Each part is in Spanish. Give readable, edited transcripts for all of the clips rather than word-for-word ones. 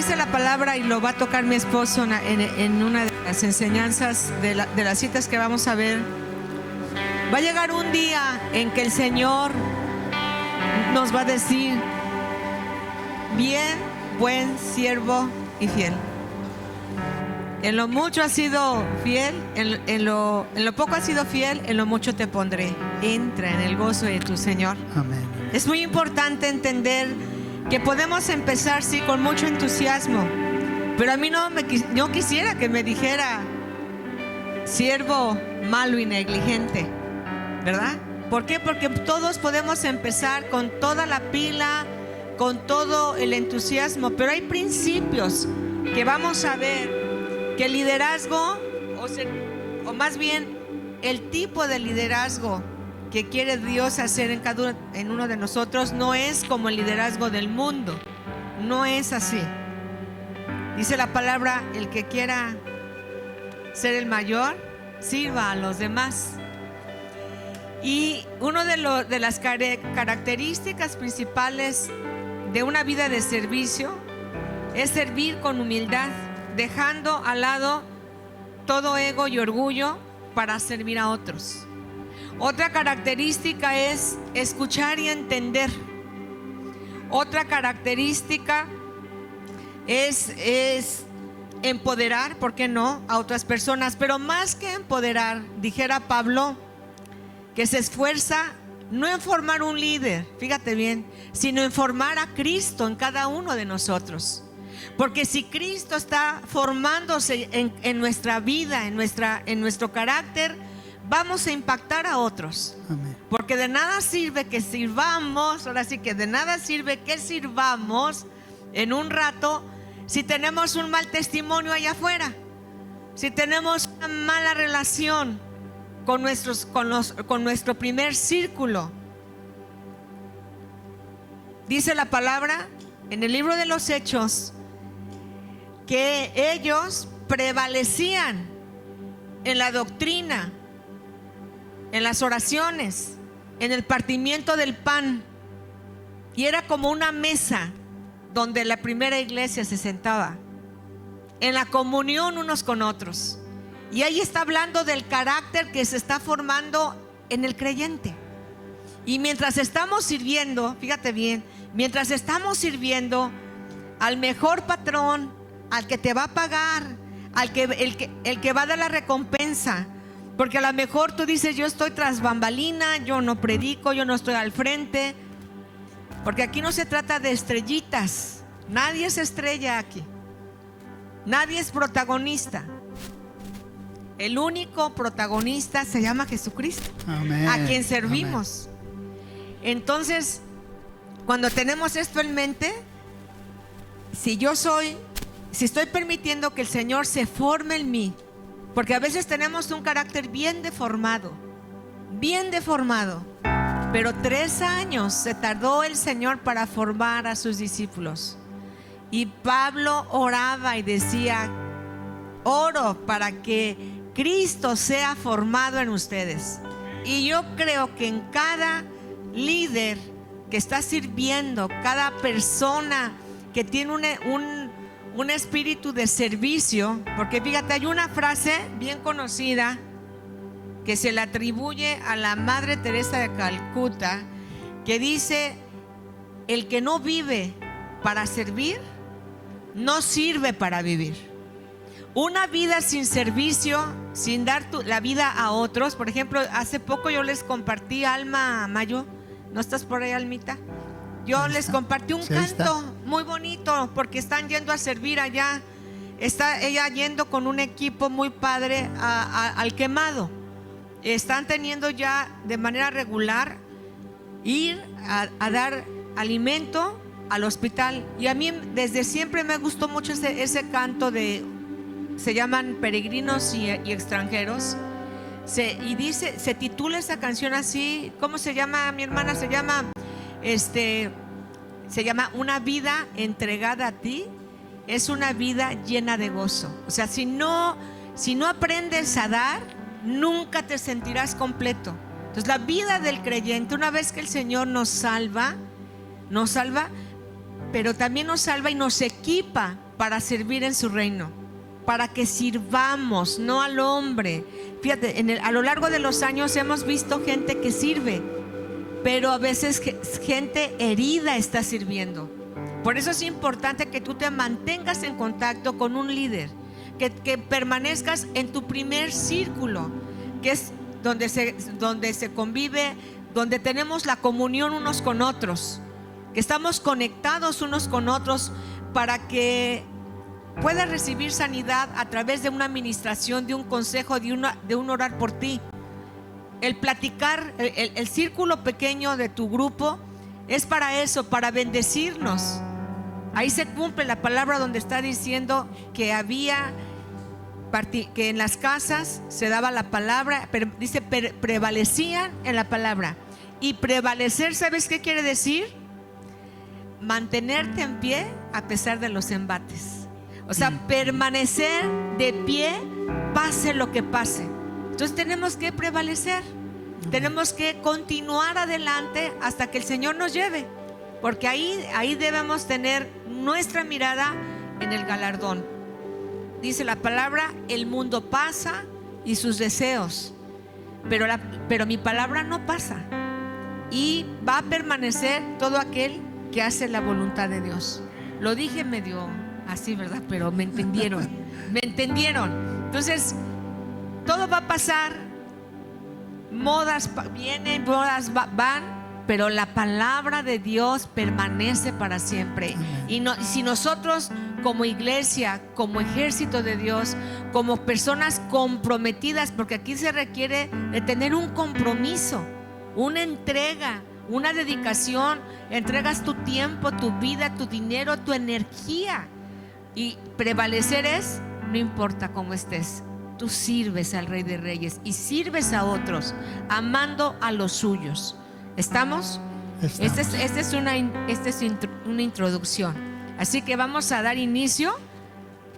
Dice la palabra, y lo va a tocar mi esposo en una de las enseñanzas de las citas que vamos a ver. Va a llegar un día en que el Señor nos va a decir: bien, buen siervo y fiel. En lo mucho has sido fiel, en lo poco has sido fiel, en lo mucho te pondré. Entra en el gozo de tu Señor. Amén. Es muy importante entender que podemos empezar, sí, con mucho entusiasmo, pero a mí no quisiera que me dijera siervo malo y negligente, ¿verdad? ¿Por qué? Porque todos podemos empezar con toda la pila, con todo el entusiasmo, pero hay principios que vamos a ver que el liderazgo, o más bien el tipo de liderazgo que quiere Dios hacer en uno de nosotros, no es como el liderazgo del mundo. No es así. Dice la palabra: el que quiera ser el mayor, sirva a los demás. Y una de las características principales de una vida de servicio es servir con humildad, dejando al lado todo ego y orgullo para servir a otros. Otra característica es escuchar y entender. Otra característica es empoderar, ¿por qué no?, a otras personas. Pero más que empoderar, dijera Pablo, que se esfuerza no en formar un líder, fíjate bien, sino en formar a Cristo en cada uno de nosotros. Porque si Cristo está formándose en nuestra vida, en nuestro carácter, vamos a impactar a otros. Amén. Porque de nada sirve que sirvamos, ahora sí que de nada sirve que sirvamos en un rato si tenemos un mal testimonio allá afuera, si tenemos una mala relación con nuestro primer círculo. Dice la palabra en el libro de los Hechos que ellos prevalecían en la doctrina, en las oraciones, en el partimiento del pan, y era como una mesa donde la primera iglesia se sentaba, en la comunión unos con otros. Y ahí está hablando del carácter que se está formando en el creyente. Y mientras estamos sirviendo, fíjate bien, mientras estamos sirviendo al mejor patrón, al que te va a pagar, el que va a dar la recompensa, porque a lo mejor tú dices: yo estoy tras bambalina, yo no predico, yo no estoy al frente. Porque aquí no se trata de estrellitas. Nadie es estrella aquí. Nadie es protagonista. El único protagonista se llama Jesucristo. Amén. A quien servimos. Amén. Entonces, cuando tenemos esto en mente, si estoy permitiendo que el Señor se forme en mí, porque a veces tenemos un carácter bien deformado, pero 3 años se tardó el Señor para formar a sus discípulos. Y Pablo oraba y decía: oro para que Cristo sea formado en ustedes. Y yo creo que en cada líder que está sirviendo, cada persona que tiene un espíritu de servicio, porque fíjate, hay una frase bien conocida que se le atribuye a la Madre Teresa de Calcuta, que dice: el que no vive para servir, no sirve para vivir. Una vida sin servicio, sin dar la vida a otros. Por ejemplo, hace poco yo les compartí, Alma Mayo, ¿no estás por ahí, Almita? Yo les compartí un canto muy bonito, porque están yendo a servir allá. Está ella yendo con un equipo muy padre al quemado. Están teniendo ya de manera regular ir a dar alimento al hospital. Y a mí desde siempre me gustó mucho ese canto se llaman Peregrinos y Extranjeros. Y dice, se titula esa canción así. ¿Cómo se llama, mi hermana? Se llama Una vida entregada a ti es una vida llena de gozo. O sea, si no aprendes a dar, nunca te sentirás completo. Entonces, la vida del creyente, una vez que el Señor nos salva, pero también nos salva y nos equipa para servir en su reino, para que sirvamos, no al hombre. Fíjate, a lo largo de los años hemos visto gente que sirve, pero a veces gente herida está sirviendo. Por eso es importante que tú te mantengas en contacto con un líder, que permanezcas en tu primer círculo, que es donde se convive, donde tenemos la comunión unos con otros, que estamos conectados unos con otros, para que puedas recibir sanidad a través de una administración, de un consejo, de un orar por ti. El platicar, el círculo pequeño de tu grupo es para eso, para bendecirnos. Ahí se cumple la palabra donde está diciendo que que en las casas se daba la palabra, pero dice prevalecían en la palabra. Y prevalecer, ¿sabes qué quiere decir? Mantenerte en pie a pesar de los embates. O sea, permanecer de pie pase lo que pase. Entonces tenemos que prevalecer, tenemos que continuar adelante hasta que el Señor nos lleve, porque ahí debemos tener nuestra mirada en el galardón. Dice la palabra, el mundo pasa y sus deseos, pero mi palabra no pasa, y va a permanecer todo aquel que hace la voluntad de Dios. Lo dije medio así, ¿verdad? Pero me entendieron. Entonces, todo va a pasar, modas vienen, modas van, pero la palabra de Dios permanece para siempre. Y si nosotros como iglesia, como ejército de Dios, como personas comprometidas, porque aquí se requiere de tener un compromiso, una entrega, una dedicación, entregas tu tiempo, tu vida, tu dinero, tu energía. Y prevalecer es, no importa cómo estés, tú sirves al Rey de Reyes y sirves a otros, amando a los suyos. ¿Estamos? Esta es una introducción. Así que vamos a dar inicio.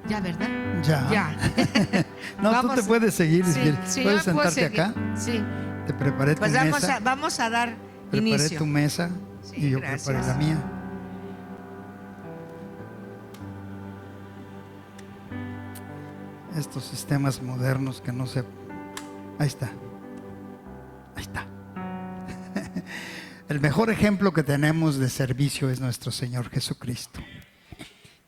Ya, ¿verdad? Ya. No, tú te puedes seguir. Sí, ¿Puedes sentarte acá? Sí. Te preparé tu mesa. Vamos a dar inicio. Preparé tu mesa y yo gracias. preparé la mía. Estos sistemas modernos que no se... Ahí está. El mejor ejemplo que tenemos de servicio es nuestro Señor Jesucristo,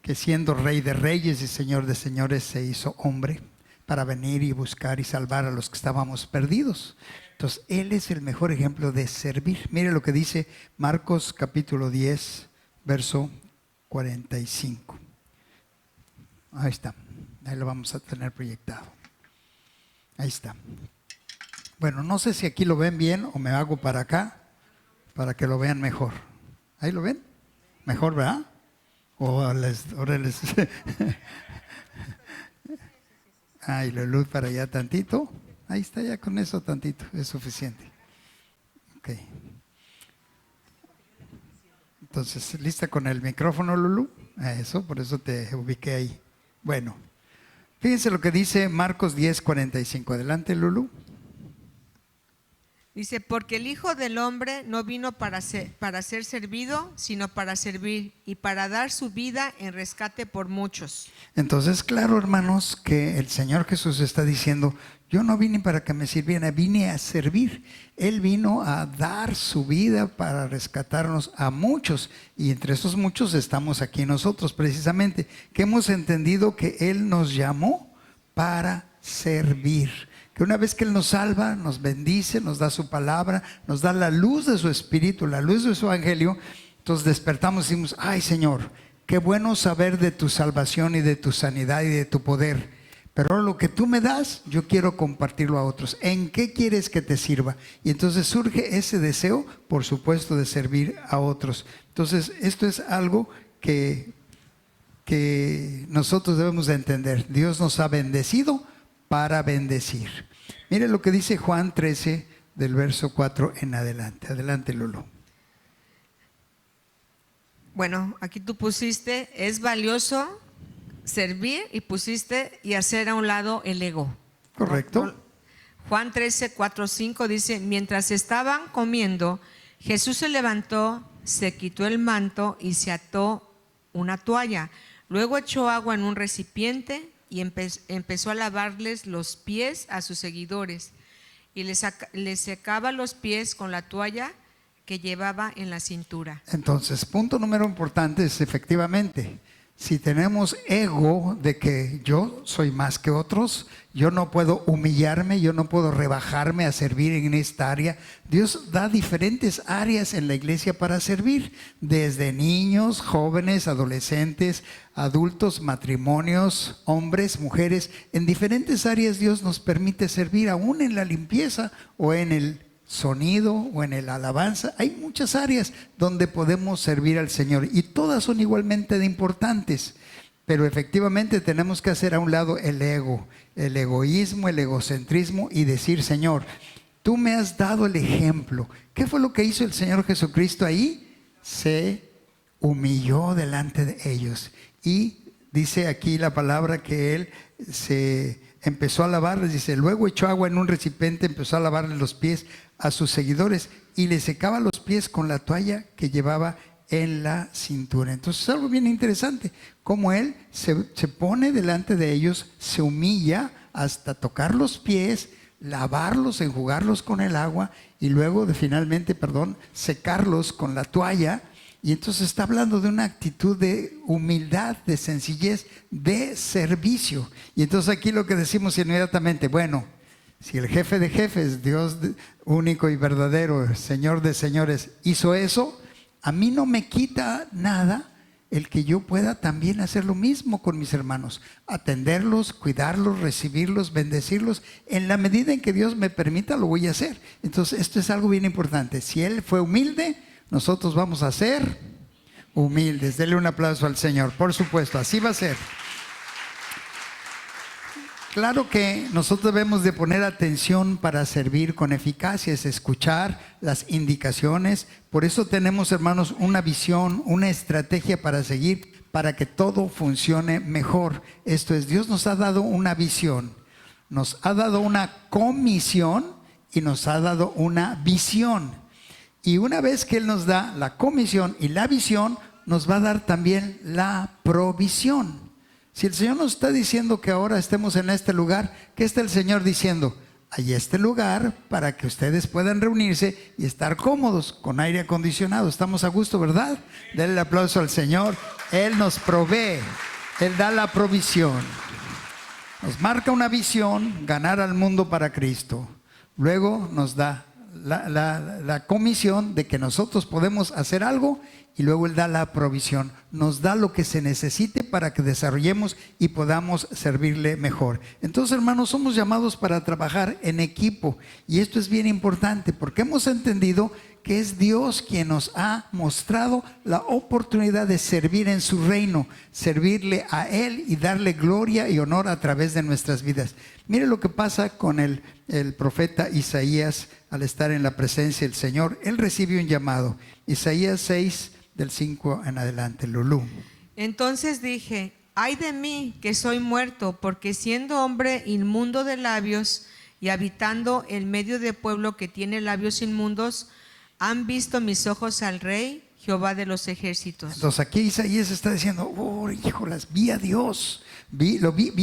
que siendo Rey de Reyes y Señor de Señores se hizo hombre para venir y buscar y salvar a los que estábamos perdidos. Entonces Él es el mejor ejemplo de servir. Mire lo que dice Marcos capítulo 10 verso 45. Ahí está. Ahí lo vamos a tener proyectado. Ahí está. Bueno, no sé si aquí lo ven bien o me hago para acá para que lo vean mejor. ¿Ahí lo ven? Mejor, ¿verdad? Ahora les... Ay, la luz para allá tantito. Ahí está, ya con eso tantito es suficiente. Ok. Entonces, ¿lista con el micrófono, Lulu? Eso, por eso te ubiqué ahí. Bueno, fíjense lo que dice Marcos 10:45. Adelante, Lulu. Dice, porque el Hijo del Hombre no vino para ser servido, sino para servir y para dar su vida en rescate por muchos. Entonces, claro, hermanos, que el Señor Jesús está diciendo, yo no vine para que me sirvieran, vine a servir. Él vino a dar su vida para rescatarnos a muchos. Y entre esos muchos estamos aquí nosotros, precisamente, que hemos entendido que Él nos llamó para servir. Que una vez que Él nos salva, nos bendice, nos da su palabra, nos da la luz de su Espíritu, la luz de su Evangelio, entonces despertamos y decimos, ay Señor, qué bueno saber de tu salvación y de tu sanidad y de tu poder, pero lo que tú me das, yo quiero compartirlo a otros. ¿En qué quieres que te sirva? Y entonces surge ese deseo, por supuesto, de servir a otros. Entonces, esto es algo que nosotros debemos de entender. Dios nos ha bendecido para bendecir. Mire lo que dice Juan 13 del verso 4 en adelante. Adelante, Lulu. Bueno, aquí tú pusiste, es valioso servir y pusiste y hacer a un lado el ego. Correcto. Juan 13, 4, 5 dice, mientras estaban comiendo, Jesús se levantó, se quitó el manto y se ató una toalla. Luego echó agua en un recipiente y empezó a lavarles los pies a sus seguidores y les secaba los pies con la toalla que llevaba en la cintura. Entonces, punto número importante es efectivamente, si tenemos ego de que yo soy más que otros, yo no puedo humillarme, yo no puedo rebajarme a servir en esta área. Dios da diferentes áreas en la iglesia para servir, desde niños, jóvenes, adolescentes, adultos, matrimonios, hombres, mujeres. En diferentes áreas Dios nos permite servir, aún en la limpieza o en el sonido o en el alabanza. Hay muchas áreas donde podemos servir al Señor y todas son igualmente de importantes, pero efectivamente tenemos que hacer a un lado el ego, el egoísmo, el egocentrismo y decir: Señor, tú me has dado el ejemplo. ¿Qué fue lo que hizo el Señor Jesucristo ahí? Se humilló delante de ellos y dice aquí la palabra que Él se empezó a lavarles, dice, luego echó agua en un recipiente, empezó a lavarles los pies a sus seguidores y les secaba los pies con la toalla que llevaba en la cintura. Entonces es algo bien interesante, como Él se pone delante de ellos, se humilla hasta tocar los pies, lavarlos, enjugarlos con el agua y luego finalmente, secarlos con la toalla. Y entonces está hablando de una actitud de humildad, de sencillez, de servicio. Y entonces aquí lo que decimos inmediatamente, bueno, si el jefe de jefes, Dios único y verdadero, Señor de señores, hizo eso, a mí no me quita nada el que yo pueda también hacer lo mismo con mis hermanos, atenderlos, cuidarlos, recibirlos, bendecirlos. En la medida en que Dios me permita, lo voy a hacer. Entonces esto es algo bien importante. Si Él fue humilde, nosotros vamos a ser humildes. Denle un aplauso al Señor, por supuesto, así va a ser. Claro que nosotros debemos de poner atención para servir con eficacia, es escuchar las indicaciones. Por eso tenemos, hermanos, una visión, una estrategia para seguir, para que todo funcione mejor. Esto es, Dios nos ha dado una visión, nos ha dado una comisión y nos ha dado una visión. Y una vez que Él nos da la comisión y la visión, nos va a dar también la provisión. Si el Señor nos está diciendo que ahora estemos en este lugar, ¿qué está el Señor diciendo? Hay este lugar para que ustedes puedan reunirse y estar cómodos con aire acondicionado. Estamos a gusto, ¿verdad? Denle el aplauso al Señor. Él nos provee, Él da la provisión. Nos marca una visión, ganar al mundo para Cristo. Luego nos da la comisión de que nosotros podemos hacer algo y luego Él da la provisión, nos da lo que se necesite para que desarrollemos y podamos servirle mejor. Entonces, hermanos, somos llamados para trabajar en equipo y esto es bien importante porque hemos entendido que es Dios quien nos ha mostrado la oportunidad de servir en su reino, servirle a Él y darle gloria y honor a través de nuestras vidas. Mire lo que pasa con el profeta Isaías al estar en la presencia del Señor. Él recibe un llamado. Isaías 6, del 5 en adelante, Lulú. Entonces dije, ay de mí que soy muerto, porque siendo hombre inmundo de labios y habitando en medio de pueblo que tiene labios inmundos, han visto mis ojos al Rey, Jehová de los ejércitos. Entonces aquí Isaías está diciendo, oh, híjolas, vi a Dios, vi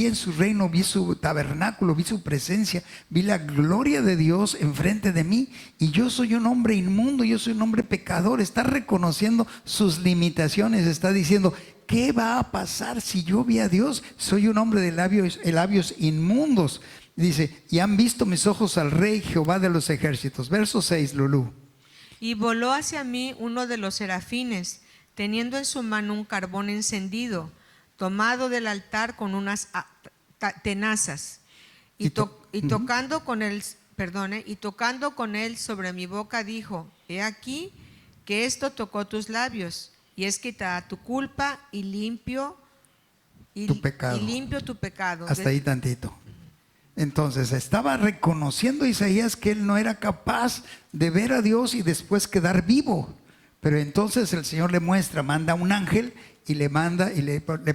en su reino, vi su tabernáculo, vi su presencia, vi la gloria de Dios enfrente de mí y yo soy un hombre inmundo, yo soy un hombre pecador. Está reconociendo sus limitaciones, está diciendo, ¿qué va a pasar si yo vi a Dios? Soy un hombre de labios inmundos. Dice, y han visto mis ojos al Rey, Jehová de los ejércitos. Verso 6, Lulú. Y voló hacia mí uno de los serafines, teniendo en su mano un carbón encendido, tomado del altar con unas tenazas, y tocando con él sobre mi boca, dijo, he aquí que esto tocó tus labios, y es quitada tu culpa y limpio tu pecado. Hasta ahí tantito. Entonces estaba reconociendo Isaías que él no era capaz de ver a Dios y después quedar vivo. Pero entonces el Señor le muestra, manda un ángel y le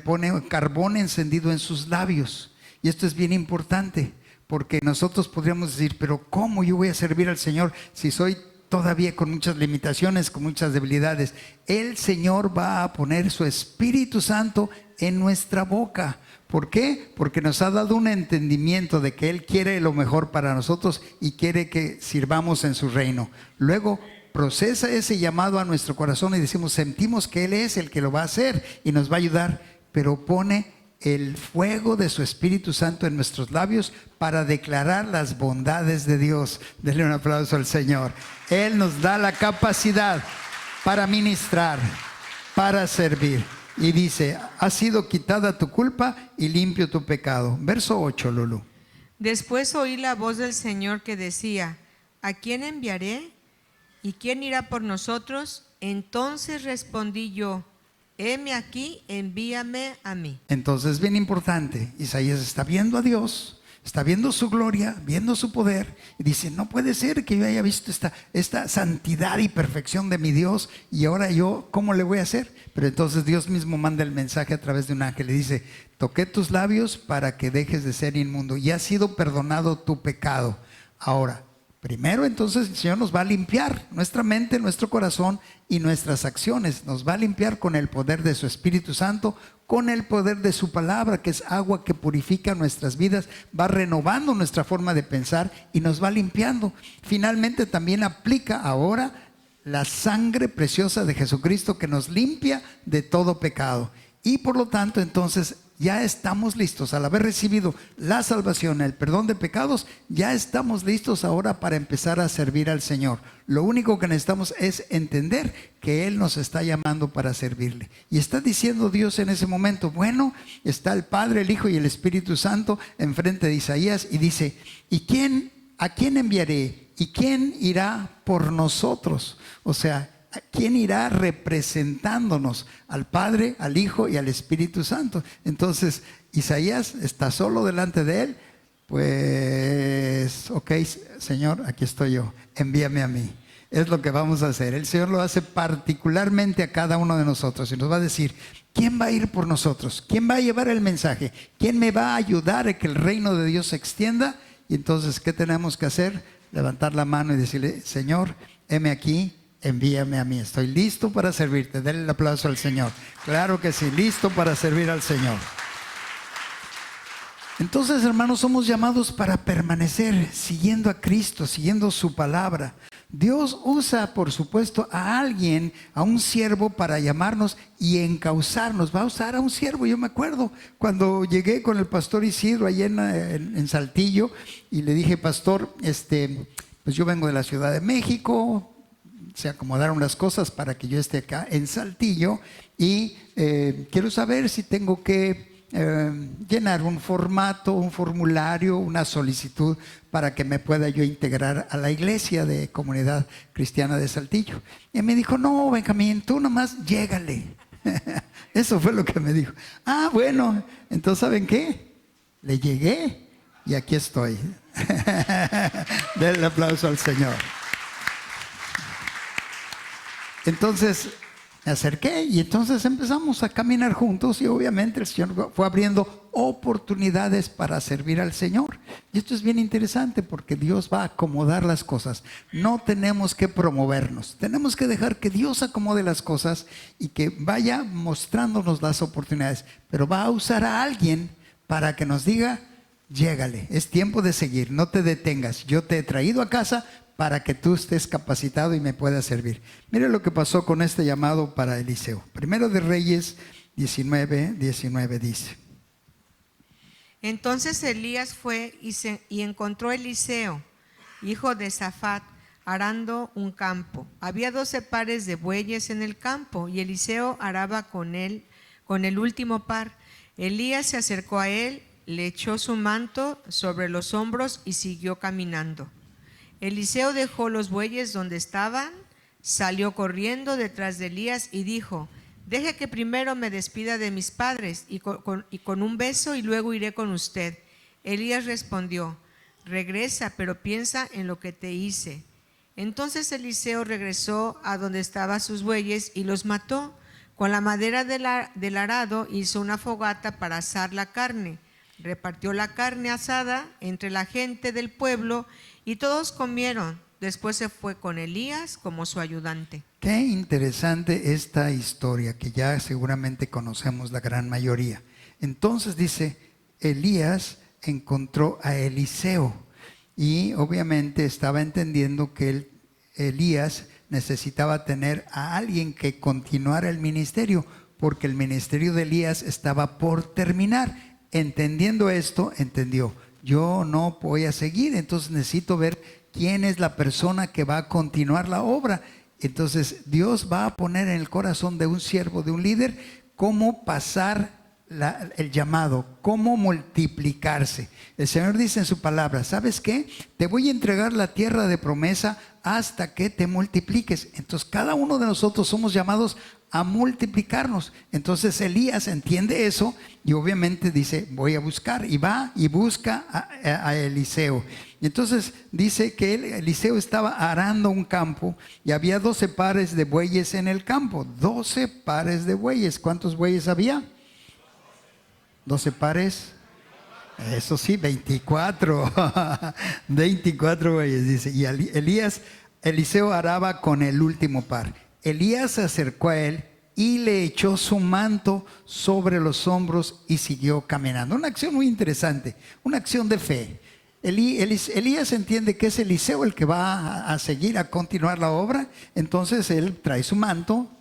pone carbón encendido en sus labios. Y esto es bien importante porque nosotros podríamos decir, pero ¿cómo yo voy a servir al Señor si soy todavía con muchas limitaciones, con muchas debilidades. El Señor va a poner su Espíritu Santo en nuestra boca. ¿Por qué? Porque nos ha dado un entendimiento de que Él quiere lo mejor para nosotros y quiere que sirvamos en su reino. Luego procesa ese llamado a nuestro corazón y decimos, sentimos que Él es el que lo va a hacer y nos va a ayudar, pero pone el fuego de su Espíritu Santo en nuestros labios para declarar las bondades de Dios. Denle un aplauso al Señor. Él nos da la capacidad para ministrar, para servir. Y dice, ha sido quitada tu culpa y limpio tu pecado. Verso 8, Lulu. Después oí la voz del Señor que decía, ¿a quién enviaré? ¿Y quién irá por nosotros? Entonces respondí yo, heme aquí, envíame a mí. Entonces, bien importante, Isaías está viendo a Dios, está viendo su gloria, viendo su poder, y dice, no puede ser que yo haya visto esta santidad y perfección de mi Dios, y ahora yo, ¿cómo le voy a hacer? Pero entonces Dios mismo manda el mensaje a través de un ángel, le dice, toqué tus labios para que dejes de ser inmundo, y ha sido perdonado tu pecado. Ahora, primero entonces el Señor nos va a limpiar nuestra mente, nuestro corazón y nuestras acciones. Nos va a limpiar con el poder de su Espíritu Santo, con el poder de su palabra, que es agua que purifica nuestras vidas, va renovando nuestra forma de pensar y nos va limpiando. Finalmente también aplica ahora la sangre preciosa de Jesucristo que nos limpia de todo pecado. Y por lo tanto entonces ya estamos listos, al haber recibido la salvación, el perdón de pecados, ya estamos listos ahora para empezar a servir al Señor. Lo único que necesitamos es entender que Él nos está llamando para servirle. Y está diciendo Dios en ese momento, bueno, está el Padre, el Hijo y el Espíritu Santo enfrente de Isaías y dice, ¿a quién enviaré? ¿Y quién irá por nosotros? O sea, ¿quién irá representándonos? Al Padre, al Hijo y al Espíritu Santo. Entonces Isaías está solo delante de él. Pues, ok, Señor, aquí estoy yo, envíame a mí. Es lo que vamos a hacer. El Señor lo hace particularmente a cada uno de nosotros y nos va a decir, ¿quién va a ir por nosotros? ¿Quién va a llevar el mensaje? ¿Quién me va a ayudar a que el reino de Dios se extienda? Y entonces, ¿qué tenemos que hacer? Levantar la mano y decirle, Señor, heme aquí, envíame a mí, estoy listo para servirte. Denle el aplauso al Señor. Claro que sí, listo para servir al Señor. Entonces, hermanos, somos llamados para permanecer siguiendo a Cristo, siguiendo su palabra. Dios usa, por supuesto, a alguien, a un siervo para llamarnos y encauzarnos. Va a usar a un siervo. Yo me acuerdo cuando llegué con el pastor Isidro allá en Saltillo y le dije, pastor, pues yo vengo de la Ciudad de México, se acomodaron las cosas para que yo esté acá en Saltillo y quiero saber si tengo que llenar un formato, un formulario, una solicitud para que me pueda yo integrar a la iglesia de Comunidad Cristiana de Saltillo. Y me dijo, no, Benjamín, tú nomás llégale. Eso fue lo que me dijo. Ah, bueno, entonces ¿saben qué? Le llegué y aquí estoy. Denle el aplauso al Señor. Entonces me acerqué y entonces empezamos a caminar juntos y obviamente el Señor fue abriendo oportunidades para servir al Señor. Y esto es bien interesante porque Dios va a acomodar las cosas. No tenemos que promovernos, tenemos que dejar que Dios acomode las cosas y que vaya mostrándonos las oportunidades. Pero va a usar a alguien para que nos diga, llégale, es tiempo de seguir, no te detengas. Yo te he traído a casa para que tú estés capacitado y me puedas servir. Mire lo que pasó con este llamado para Eliseo. Primero de Reyes 19:19 dice. Entonces Elías fue y encontró a Eliseo, hijo de Safat, arando un campo. Había 12 pares de bueyes en el campo y Eliseo araba con el último par. Elías se acercó a él, le echó su manto sobre los hombros y siguió caminando. Eliseo dejó los bueyes donde estaban, salió corriendo detrás de Elías y dijo, deje que primero me despida de mis padres y con un beso y luego iré con usted. Elías respondió, regresa, pero piensa en lo que te hice. Entonces Eliseo regresó a donde estaban sus bueyes y los mató. Con la madera del arado hizo una fogata para asar la carne. Repartió la carne asada entre la gente del pueblo y todos comieron. Después se fue con Elías como su ayudante. Qué interesante esta historia que ya seguramente conocemos la gran mayoría. Entonces dice, Elías encontró a Eliseo y obviamente estaba entendiendo que Elías necesitaba tener a alguien que continuara el ministerio, porque el ministerio de Elías estaba por terminar. Entendiendo esto, entendió, yo no voy a seguir, entonces necesito ver quién es la persona que va a continuar la obra. Entonces Dios va a poner en el corazón de un siervo, de un líder, cómo pasar el llamado, cómo multiplicarse. El Señor dice en su palabra, ¿sabes qué? Te voy a entregar la tierra de promesa hasta que te multipliques. Entonces cada uno de nosotros somos llamados a multiplicarnos. Entonces Elías entiende eso y obviamente dice, voy a buscar, y va y busca a Eliseo. Y entonces dice que Eliseo estaba arando un campo y había 12 pares de bueyes en el campo. 12 pares de bueyes. ¿Cuántos bueyes había? 12 pares. Eso sí, 24. 24 bueyes, dice. Y Eliseo araba con el último par. Elías se acercó a él y le echó su manto sobre los hombros y siguió caminando. Una acción muy interesante, una acción de fe. Elías entiende que es Eliseo el que va a seguir, a continuar la obra. Entonces él trae su manto,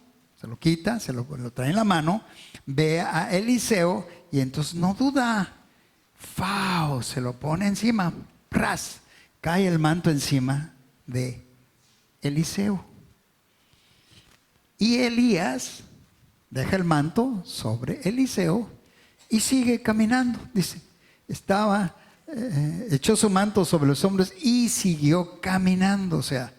se lo quita, lo trae en la mano, ve a Eliseo y entonces no duda, ¡fau! Se lo pone encima, ¡pras! Cae el manto encima de Eliseo. Y Elías deja el manto sobre Eliseo y sigue caminando. Dice, echó su manto sobre los hombros y siguió caminando. O sea,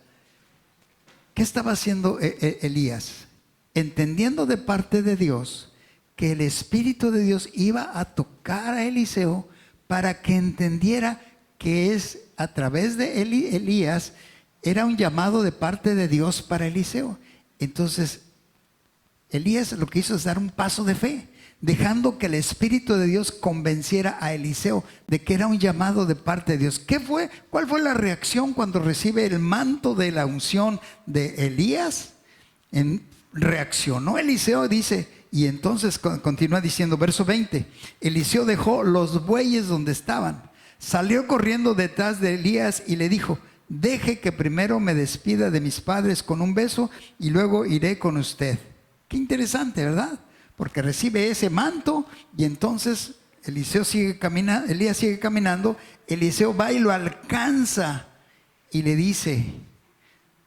¿qué estaba haciendo Elías? Entendiendo de parte de Dios que el Espíritu de Dios iba a tocar a Eliseo para que entendiera que es a través de Elías, era un llamado de parte de Dios para Eliseo. Entonces, Elías lo que hizo es dar un paso de fe, dejando que el Espíritu de Dios convenciera a Eliseo de que era un llamado de parte de Dios. ¿Cuál fue la reacción cuando recibe el manto de la unción de Elías? Reaccionó Eliseo, dice, y entonces continúa diciendo, verso 20, Eliseo dejó los bueyes donde estaban, salió corriendo detrás de Elías y le dijo, deje que primero me despida de mis padres con un beso y luego iré con usted. Qué interesante, ¿verdad? Porque recibe ese manto y entonces Elías sigue caminando, Eliseo va y lo alcanza y le dice,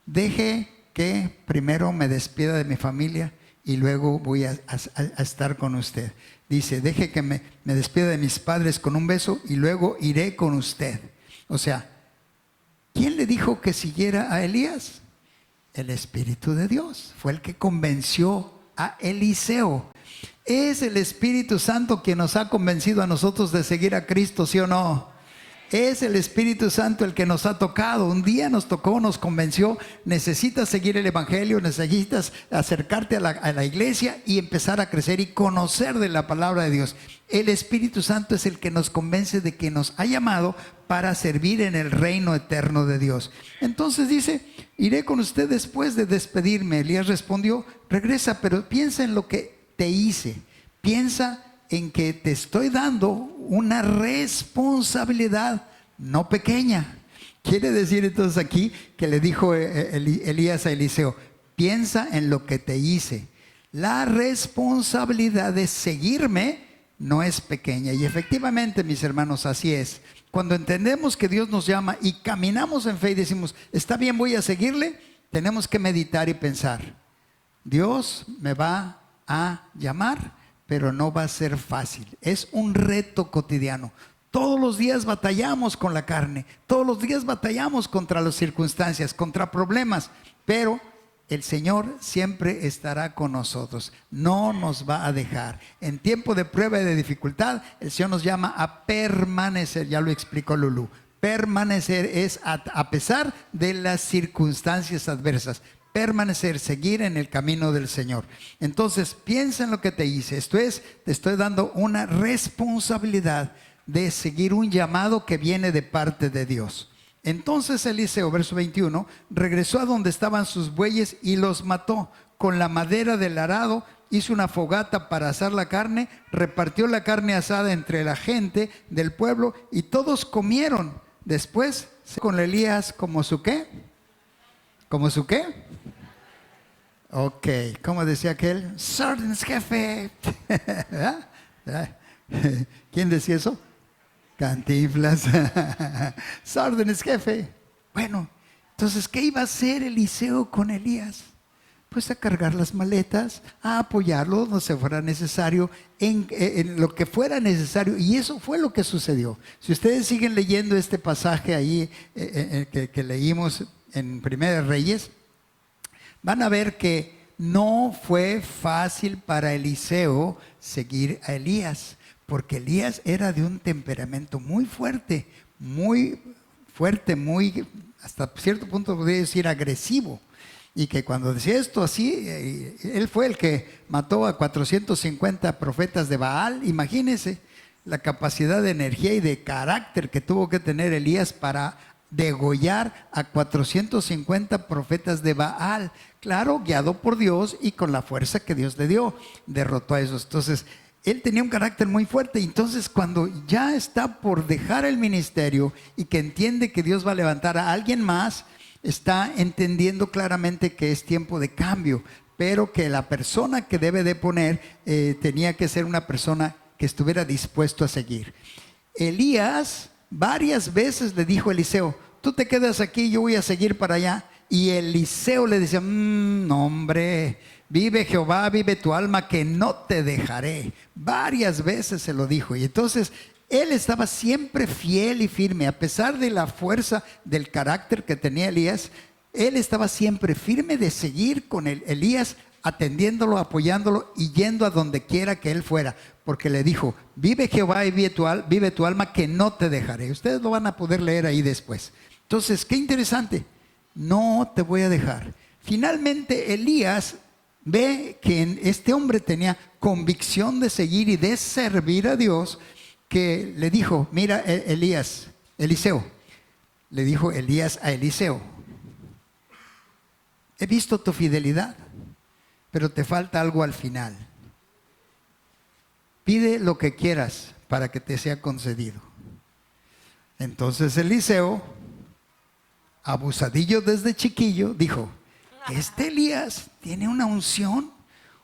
deje que primero me despida de mi familia y luego voy a estar con usted. Dice, deje que me despida de mis padres con un beso y luego iré con usted. O sea, ¿quién le dijo que siguiera a Elías? El Espíritu de Dios. Fue el que convenció a Eliseo. Es el Espíritu Santo quien nos ha convencido a nosotros de seguir a Cristo, ¿sí o no? Es el Espíritu Santo el que nos ha tocado. Un día nos tocó, nos convenció. Necesitas seguir el Evangelio, necesitas acercarte a la iglesia y empezar a crecer y conocer de la palabra de Dios. El Espíritu Santo es el que nos convence de que nos ha llamado para servir en el reino eterno de Dios. Entonces dice, iré con usted después de despedirme. Elías respondió, regresa, pero piensa en lo que te hice. Piensa en que te estoy dando una responsabilidad no pequeña. Quiere decir entonces aquí que le dijo Elías a Eliseo, piensa en lo que te hice. La responsabilidad de seguirme no es pequeña. Y efectivamente, mis hermanos, así es. Cuando entendemos que Dios nos llama y caminamos en fe y decimos, está bien, voy a seguirle, tenemos que meditar y pensar, Dios me va a llamar, pero no va a ser fácil. Es un reto cotidiano. Todos los días batallamos con la carne, todos los días batallamos contra las circunstancias, contra problemas, pero el Señor siempre estará con nosotros, no nos va a dejar. En tiempo de prueba y de dificultad, el Señor nos llama a permanecer, ya lo explicó Lulú. Permanecer es a pesar de las circunstancias adversas. Permanecer, seguir en el camino del Señor. Entonces, piensa en lo que te hice. Esto es, te estoy dando una responsabilidad de seguir un llamado que viene de parte de Dios. Entonces Eliseo, verso 21, regresó a donde estaban sus bueyes y los mató. Con la madera del arado hizo una fogata para asar la carne, repartió la carne asada entre la gente del pueblo y todos comieron. Después, con Elías como su ¿qué? ¿Como su qué? Ok, ¿cómo decía aquel? Sardines, jefe. ¿Quién decía eso? Cantinflas. Sardines, jefe. Bueno, entonces, ¿qué iba a hacer Eliseo con Elías? Pues a cargar las maletas, a apoyarlo donde se fuera necesario, en lo que fuera necesario. Y eso fue lo que sucedió. Si ustedes siguen leyendo este pasaje ahí que leímos en Primera de Reyes, van a ver que no fue fácil para Eliseo seguir a Elías, porque Elías era de un temperamento muy fuerte, muy, hasta cierto punto podría decir agresivo. Y que cuando decía esto así, él fue el que mató a 450 profetas de Baal. Imagínense la capacidad de energía y de carácter que tuvo que tener Elías para degollar a 450 profetas de Baal. Claro, guiado por Dios y con la fuerza que Dios le dio, derrotó a esos. Entonces, él tenía un carácter muy fuerte. Entonces, cuando ya está por dejar el ministerio y que entiende que Dios va a levantar a alguien más, está entendiendo claramente que es tiempo de cambio, pero que la persona que debe de poner tenía que ser una persona que estuviera dispuesto a seguir. Elías varias veces le dijo a Eliseo: tú te quedas aquí, yo voy a seguir para allá. Y Eliseo le decía: no, hombre, vive Jehová, vive tu alma, que no te dejaré. Varias veces se lo dijo. Y entonces él estaba siempre fiel y firme, a pesar de la fuerza del carácter que tenía Elías. Él estaba siempre firme de seguir con Elías, atendiéndolo, apoyándolo y yendo a donde quiera que él fuera, porque le dijo: vive Jehová y vive tu alma, que no te dejaré. Ustedes lo van a poder leer ahí después. Entonces, qué interesante: no te voy a dejar. Finalmente Elías ve que este hombre tenía convicción de seguir y de servir a Dios, que le dijo: mira, Eliseo, le dijo Elías a Eliseo: he visto tu fidelidad, pero te falta algo al final. Pide lo que quieras para que te sea concedido. Entonces Eliseo, abusadillo desde chiquillo, dijo: este Elías tiene una unción,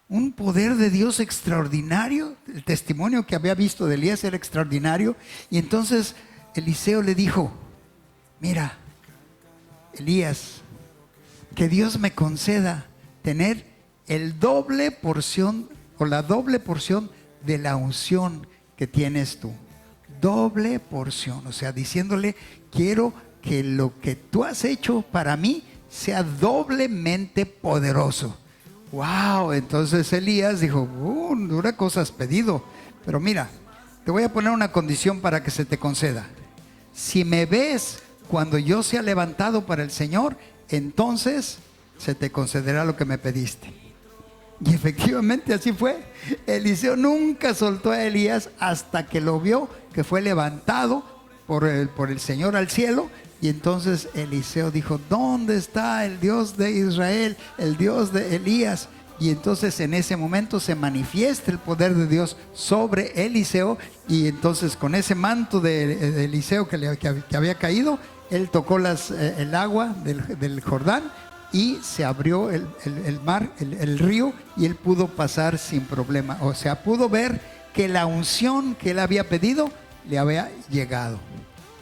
un poder de Dios extraordinario. El testimonio que había visto de Elías era extraordinario. Y entonces Eliseo le dijo: mira, Elías, que Dios me conceda tener el doble porción o la doble porción de la unción que tienes tú. Doble porción, o sea, diciéndole: quiero que lo que tú has hecho para mí sea doblemente poderoso. Wow, entonces Elías dijo: dura cosa has pedido, pero mira, te voy a poner una condición para que se te conceda. Si me ves cuando yo sea levantado para el Señor, entonces se te concederá lo que me pediste. Y efectivamente así fue. Eliseo nunca soltó a Elías hasta que lo vio que fue levantado por el Señor al cielo. Y entonces Eliseo dijo: ¿dónde está el Dios de Israel, el Dios de Elías? Y entonces en ese momento se manifiesta el poder de Dios sobre Eliseo. Y entonces con ese manto de Eliseo que había caído, él tocó el agua del Jordán y se abrió el mar, el río, y él pudo pasar sin problema. O sea, pudo ver que la unción que él había pedido le había llegado.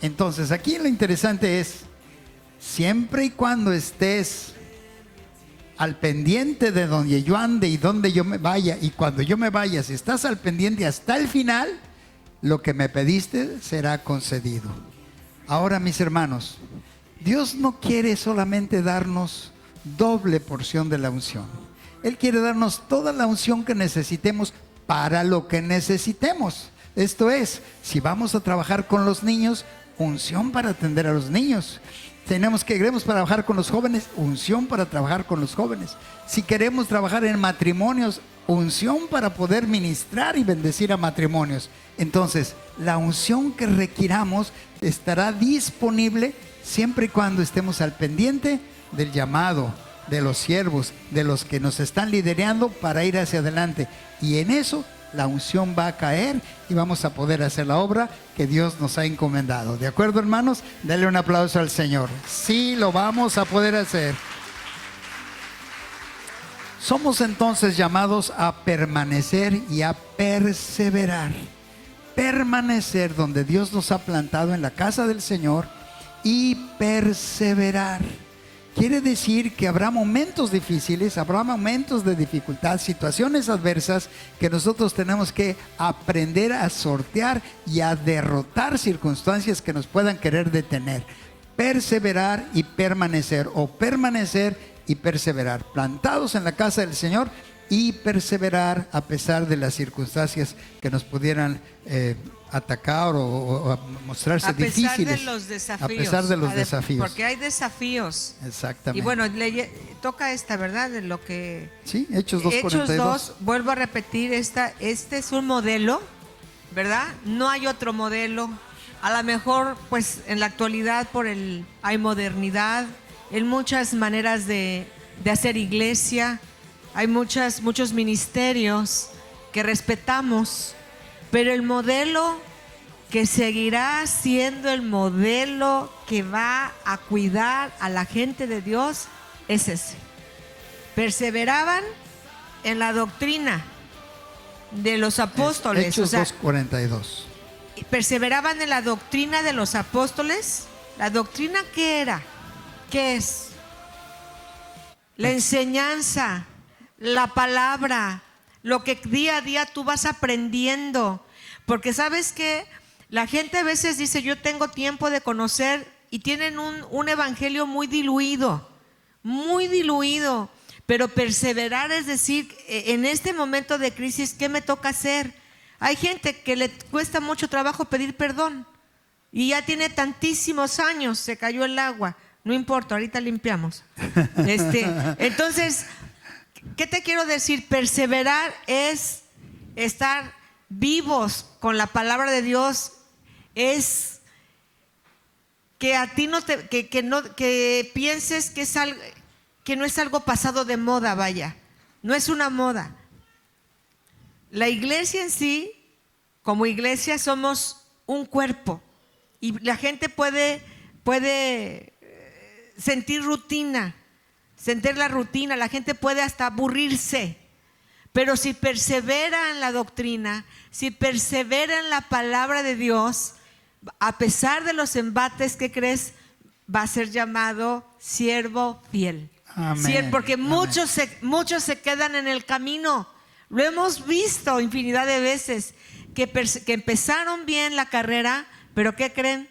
Entonces aquí lo interesante es: siempre y cuando estés al pendiente de donde yo ande y donde yo me vaya, y cuando yo me vaya, si estás al pendiente hasta el final, lo que me pediste será concedido. Ahora, mis hermanos, Dios no quiere solamente darnos doble porción de la unción. Él quiere darnos toda la unción que necesitemos para lo que necesitemos. Esto es, si vamos a trabajar con los niños, unción para atender a los niños. Queremos trabajar con los jóvenes, unción para trabajar con los jóvenes. Si queremos trabajar en matrimonios, unción para poder ministrar y bendecir a matrimonios. Entonces, la unción que requiramos estará disponible siempre y cuando estemos al pendiente del llamado de los siervos, de los que nos están liderando para ir hacia adelante. Y en eso la unción va a caer y vamos a poder hacer la obra que Dios nos ha encomendado. ¿De acuerdo, hermanos? Denle un aplauso al Señor. Sí, lo vamos a poder hacer. Somos entonces llamados a permanecer y a perseverar. Permanecer donde Dios nos ha plantado en la casa del Señor y perseverar. Quiere decir que habrá momentos difíciles, habrá momentos de dificultad, situaciones adversas que nosotros tenemos que aprender a sortear y a derrotar circunstancias que nos puedan querer detener. Perseverar y permanecer, o permanecer y perseverar, plantados en la casa del Señor y perseverar a pesar de las circunstancias que nos pudieran atacar o mostrarse difíciles. A pesar de los desafíos. A pesar de los desafíos. Porque hay desafíos. Exactamente. Y bueno, toca esta, ¿verdad? De lo que... Sí, Hechos 2:42. Hechos 2, vuelvo a repetir, este es un modelo, ¿verdad? No hay otro modelo. A lo mejor, pues, en la actualidad hay modernidad, en muchas maneras de hacer iglesia, hay muchos ministerios que respetamos, pero el modelo que seguirá siendo el modelo que va a cuidar a la gente de Dios es ese. Perseveraban en la doctrina de los apóstoles. Hechos 2:42. Perseveraban en la doctrina de los apóstoles. ¿La doctrina qué era? ¿Qué es? La enseñanza, la palabra, lo que día a día tú vas aprendiendo. Porque sabes que la gente a veces dice, yo tengo tiempo de conocer, y tienen un evangelio muy diluido. Pero perseverar es decir, en este momento de crisis, ¿qué me toca hacer? Hay gente que le cuesta mucho trabajo pedir perdón y ya tiene tantísimos años, se cayó el agua. No importa, ahorita limpiamos. Entonces, ¿qué te quiero decir? Perseverar es estar vivos con la palabra de Dios. Es que a ti que pienses que es algo, que no es algo pasado de moda, vaya. No es una moda. La iglesia en sí, como iglesia, somos un cuerpo. Y la gente puede sentir la rutina, la gente puede hasta aburrirse, pero si persevera en la doctrina, si persevera en la palabra de Dios, a pesar de los embates, ¿qué crees? Va a ser llamado siervo fiel. Amén. Porque Amén. muchos se quedan en el camino. Lo hemos visto infinidad de veces, que empezaron bien la carrera, pero ¿qué creen?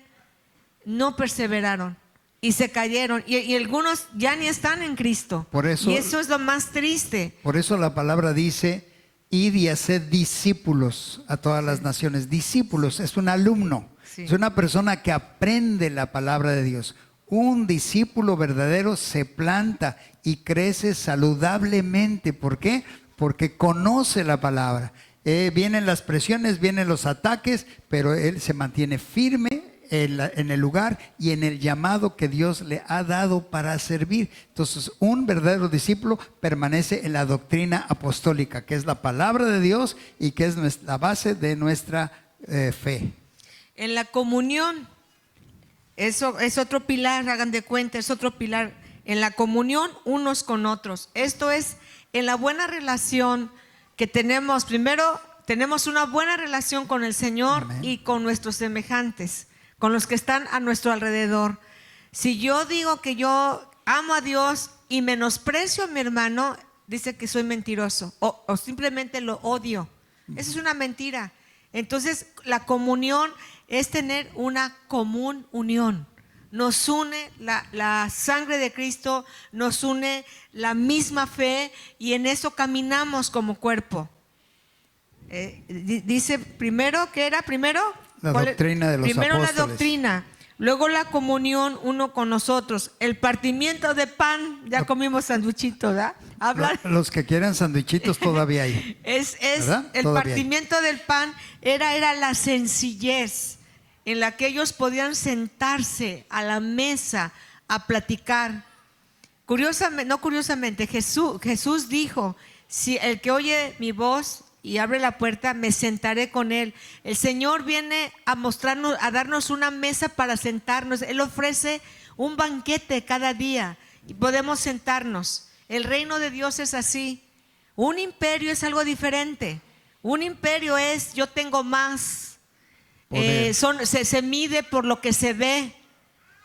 No perseveraron. Y se cayeron, y algunos ya ni están en Cristo. Por eso, y eso es lo más triste. Por eso la palabra dice, id y haced discípulos a todas las naciones. Discípulos es un alumno, es una persona que aprende la palabra de Dios. Un discípulo verdadero se planta y crece saludablemente. ¿Por qué? Porque conoce la palabra. Vienen las presiones, vienen los ataques, pero él se mantiene firme en el lugar y en el llamado que Dios le ha dado para servir. Entonces, un verdadero discípulo permanece en la doctrina apostólica, que es la palabra de Dios y que es la base de nuestra fe. En la comunión, eso es otro pilar, hagan de cuenta, es otro pilar. En la comunión unos con otros. Esto es en la buena relación que tenemos. Primero, tenemos una buena relación con el Señor. Amén. Y con nuestros semejantes, con los que están a nuestro alrededor. Si yo digo que yo amo a Dios y menosprecio a mi hermano, dice que soy mentiroso o simplemente lo odio. Eso es una mentira. Entonces, la comunión es tener una común unión. Nos une la sangre de Cristo, nos une la misma fe y en eso caminamos como cuerpo. Dice primero, ¿qué era? Primero la doctrina de los primero apóstoles. La doctrina, luego la comunión uno con nosotros, el partimiento de pan, ya comimos sanduichito, ¿verdad? Los que quieran sanduichitos todavía hay. El todavía partimiento del pan era la sencillez, en la que ellos podían sentarse a la mesa a platicar. Curiosamente, Jesús dijo, si el que oye mi voz y abre la puerta, me sentaré con él. El Señor viene a mostrarnos, a darnos una mesa para sentarnos. Él ofrece un banquete cada día y podemos sentarnos. El reino de Dios es así. Un imperio es algo diferente. Un imperio es yo tengo más. Se mide por lo que se ve.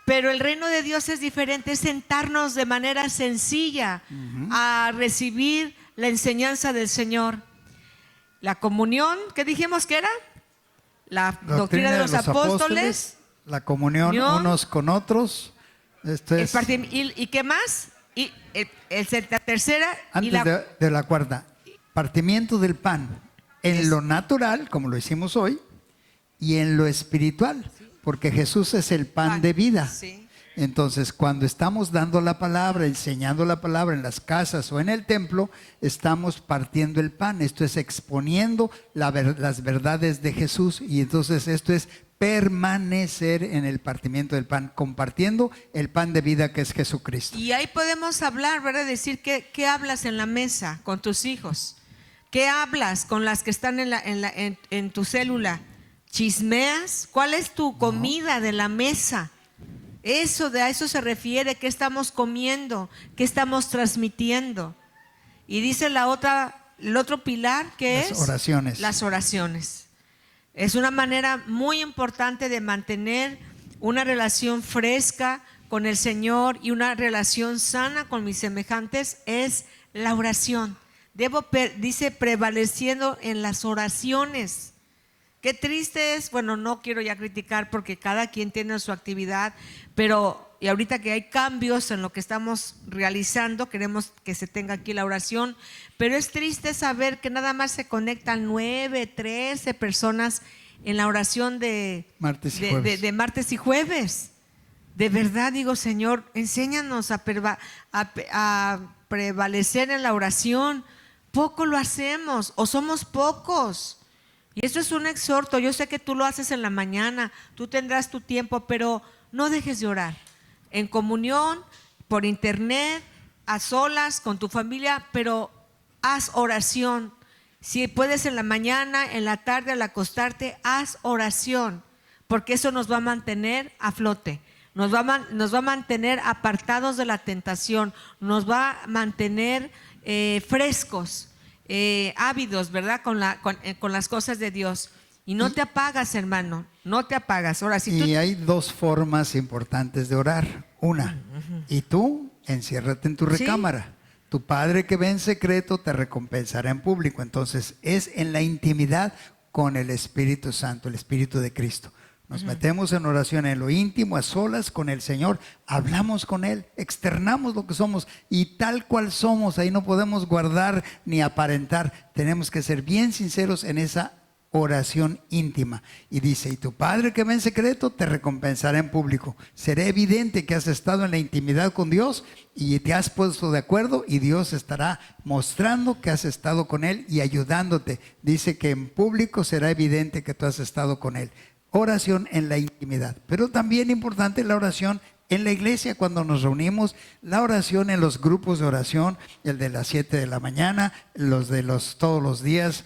Pero el reino de Dios es diferente, es sentarnos de manera sencilla a recibir la enseñanza del Señor. La comunión, ¿qué dijimos que era? La doctrina de los apóstoles. La comunión unos con otros. ¿Y qué más? Y la tercera. Antes de la cuarta, partimiento del pan en lo natural, como lo hicimos hoy, y en lo espiritual. Porque Jesús es el pan de vida. Sí. Entonces, cuando estamos dando la palabra, enseñando la palabra en las casas o en el templo, estamos partiendo el pan. Esto es exponiendo las verdades de Jesús. Y entonces esto es permanecer en el partimiento del pan, compartiendo el pan de vida que es Jesucristo. Y ahí podemos hablar, ¿verdad? Decir qué hablas en la mesa con tus hijos. ¿Qué hablas con las que están en tu célula? ¿Chismeas? ¿Cuál es tu comida de la mesa? A eso se refiere, ¿qué estamos comiendo? ¿Qué estamos transmitiendo? Y dice el otro pilar, que es oraciones. Las oraciones. Es una manera muy importante de mantener una relación fresca con el Señor y una relación sana con mis semejantes, es la oración. Dice, prevaleciendo en las oraciones. Qué triste es, bueno, no quiero ya criticar porque cada quien tiene su actividad, pero y ahorita que hay cambios en lo que estamos realizando, queremos que se tenga aquí la oración, pero es triste saber que nada más se conectan 9, 13 personas en la oración de martes y jueves. De verdad digo, Señor, enséñanos a prevalecer en la oración. Poco lo hacemos o somos pocos. Y eso es un exhorto. Yo sé que tú lo haces en la mañana, tú tendrás tu tiempo, pero no dejes de orar. En comunión, por internet, a solas, con tu familia, pero haz oración. Si puedes en la mañana, en la tarde, al acostarte, haz oración, porque eso nos va a mantener a flote, nos va a mantener apartados de la tentación, nos va a mantener frescos. Ávidos, ¿verdad? Con las cosas de Dios. Y no te apagas, hermano, no te apagas. Ahora, y hay dos formas importantes de orar. Una, y tú enciérrate en tu recámara. Tu Padre que ve en secreto te recompensará en público. Entonces es en la intimidad con el Espíritu Santo, el Espíritu de Cristo. Nos metemos en oración en lo íntimo, a solas con el Señor, hablamos con Él, externamos lo que somos y tal cual somos, ahí no podemos guardar ni aparentar, tenemos que ser bien sinceros en esa oración íntima. Y dice, y tu Padre que ve en secreto te recompensará en público. Será evidente que has estado en la intimidad con Dios y te has puesto de acuerdo y Dios estará mostrando que has estado con Él y ayudándote. Dice que en público será evidente que tú has estado con Él. Oración en la intimidad, pero también importante la oración en la iglesia cuando nos reunimos, la oración en los grupos de oración, el de las 7 de la mañana, todos los días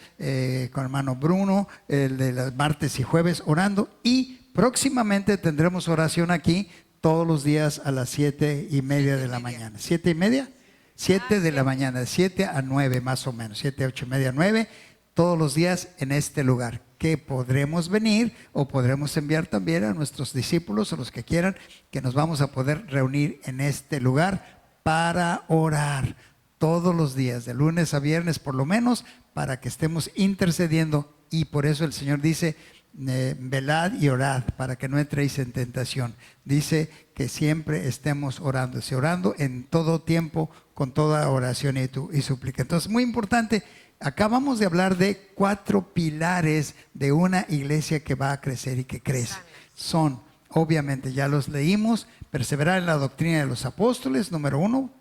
con hermano Bruno, el de los martes y jueves orando, y próximamente tendremos oración aquí todos los días a las 7:30 de la mañana. ¿7:30? 7 de la mañana, de 7 a 9 más o menos, 7, 8:30, 9, todos los días en este lugar. Que podremos venir o podremos enviar también a nuestros discípulos o los que quieran, que nos vamos a poder reunir en este lugar para orar todos los días, de lunes a viernes por lo menos, para que estemos intercediendo. Y por eso el Señor dice, velad y orad para que no entréis en tentación. Dice que siempre estemos orando en todo tiempo, con toda oración y súplica. Entonces, muy importante. Acabamos de hablar de 4 pilares de una iglesia que va a crecer y que crece. Son, obviamente, ya los leímos, perseverar en la doctrina de los apóstoles, número 1,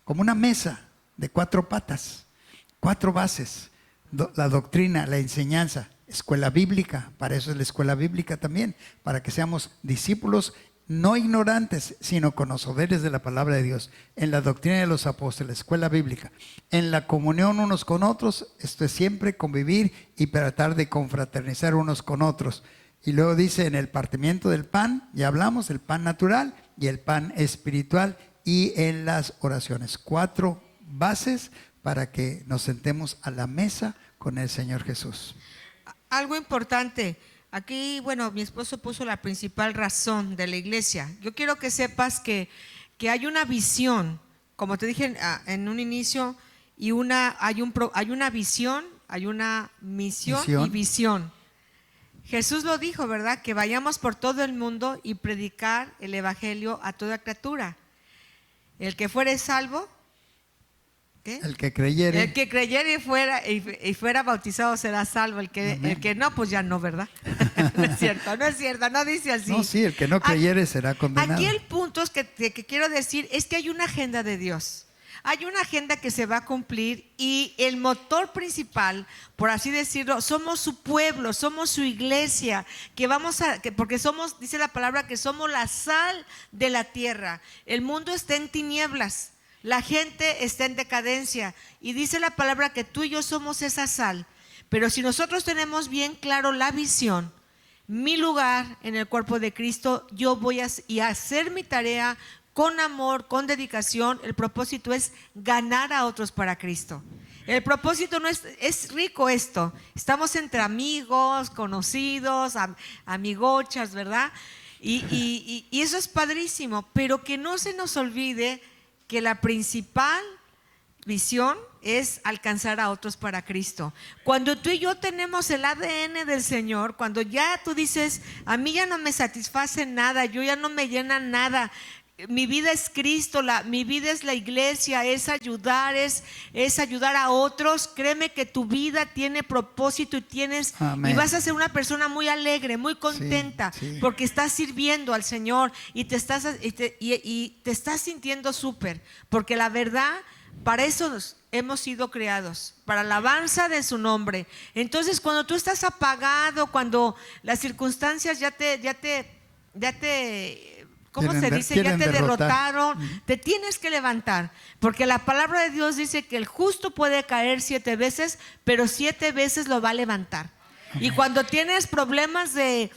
como una mesa de 4 patas, 4 bases. La doctrina, la enseñanza, escuela bíblica, para eso es la escuela bíblica también, para que seamos discípulos no ignorantes, sino conocedores de la palabra de Dios, en la doctrina de los apóstoles, escuela bíblica, en la comunión unos con otros, esto es siempre convivir y tratar de confraternizar unos con otros. Y luego dice en el partimiento del pan, ya hablamos, el pan natural y el pan espiritual, y en las oraciones. 4 bases para que nos sentemos a la mesa con el Señor Jesús. Algo importante. Aquí, bueno, mi esposo puso la principal razón de la iglesia. Yo quiero que sepas que hay una visión, como te dije en un inicio, y hay una visión, hay una misión y visión. Jesús lo dijo, ¿verdad? Que vayamos por todo el mundo y predicar el evangelio a toda criatura. El que fuere salvo, ¿qué? El que creyere. El que creyere y fuera bautizado será salvo. El que no, pues ya no, ¿verdad? No es cierto, no dice así. No, sí, el que no creyere será condenado. Aquí el punto es que quiero decir es que hay una agenda de Dios. Hay una agenda que se va a cumplir y el motor principal, por así decirlo, somos su pueblo, somos su iglesia, porque somos, dice la palabra, que somos la sal de la tierra. El mundo está en tinieblas, la gente está en decadencia y dice la palabra que tú y yo somos esa sal. Pero si nosotros tenemos bien claro la visión, mi lugar en el cuerpo de Cristo, yo voy a hacer mi tarea con amor, con dedicación. El propósito es ganar a otros para Cristo. El propósito no es rico esto. Estamos entre amigos, conocidos, amigochas, ¿verdad? Y eso es padrísimo, pero que no se nos olvide que la principal visión es alcanzar a otros para Cristo. Cuando tú y yo tenemos el ADN del Señor, cuando ya tú dices, a mí ya no me satisface nada, yo ya no me llena nada, mi vida es Cristo, mi vida es la iglesia, es ayudar a otros. Créeme que tu vida tiene propósito y vas a ser una persona muy alegre, muy contenta, sí. Porque estás sirviendo al Señor y te estás sintiendo súper, porque la verdad, para eso hemos sido creados, para alabanza de su nombre. Entonces, cuando tú estás apagado, cuando las circunstancias ya te ¿cómo se dice? Ya te derrotaron, te tienes que levantar, porque la palabra de Dios dice que el justo puede caer 7 veces, pero 7 veces lo va a levantar. Y cuando tienes problemas de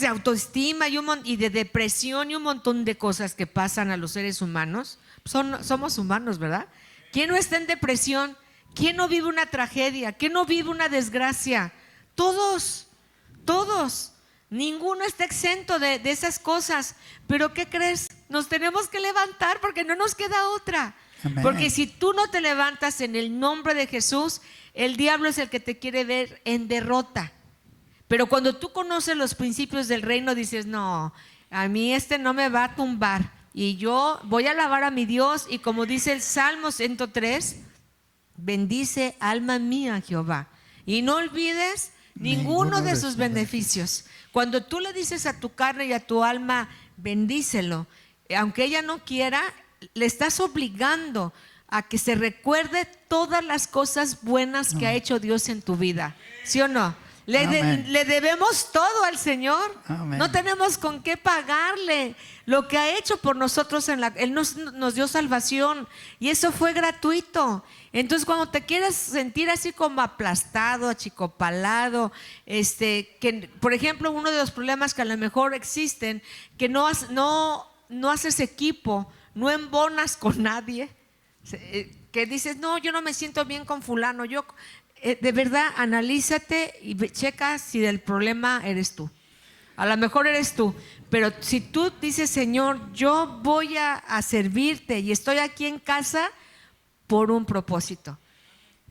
autoestima y de depresión y un montón de cosas que pasan a los seres humanos, somos humanos, ¿verdad? ¿Quién no está en depresión? ¿Quién no vive una tragedia? ¿Quién no vive una desgracia? Todos. Ninguno está exento de esas cosas. Pero ¿qué crees? Nos tenemos que levantar porque no nos queda otra. Amén. Porque si tú no te levantas en el nombre de Jesús, el diablo es el que te quiere ver en derrota. Pero cuando tú conoces los principios del reino, dices, no, a mí no me va a tumbar. Y yo voy a alabar a mi Dios. Y como dice el Salmo 103, bendice alma mía Jehová. Y no olvides ninguno de sus beneficios. Cuando tú le dices a tu carne y a tu alma, bendícelo, aunque ella no quiera, le estás obligando a que se recuerde todas las cosas buenas que ha hecho Dios en tu vida. ¿Sí o no? Le debemos todo al Señor. Amén. No tenemos con qué pagarle lo que ha hecho por nosotros. Él nos dio salvación y eso fue gratuito. Entonces, cuando te quieres sentir así como aplastado, achicopalado, que por ejemplo, uno de los problemas que a lo mejor existen, que no haces equipo, no embonas con nadie, que dices, no, yo no me siento bien con fulano, de verdad, analízate y checa si el problema eres tú. A lo mejor eres tú, pero si tú dices, Señor, yo voy a servirte y estoy aquí en casa por un propósito,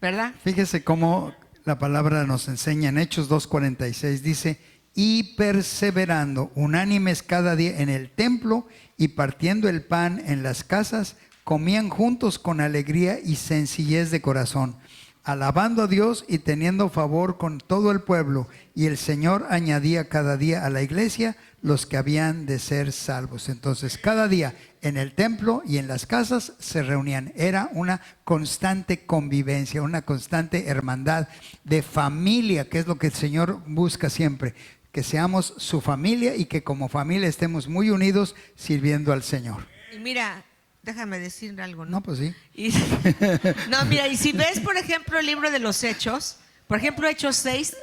¿verdad? Fíjese cómo la palabra nos enseña en Hechos 2:46, dice, y perseverando unánimes cada día en el templo y partiendo el pan en las casas, comían juntos con alegría y sencillez de corazón, alabando a Dios y teniendo favor con todo el pueblo. Y el Señor añadía cada día a la iglesia los que habían de ser salvos. Entonces, cada día en el templo y en las casas se reunían. Era una constante convivencia, una constante hermandad de familia, que es lo que el Señor busca siempre. Que seamos su familia y que como familia estemos muy unidos sirviendo al Señor. Y mira, déjame decir algo, ¿no? No, pues sí. No, mira, y si ves, por ejemplo, el libro de los Hechos, por ejemplo, Hechos 6,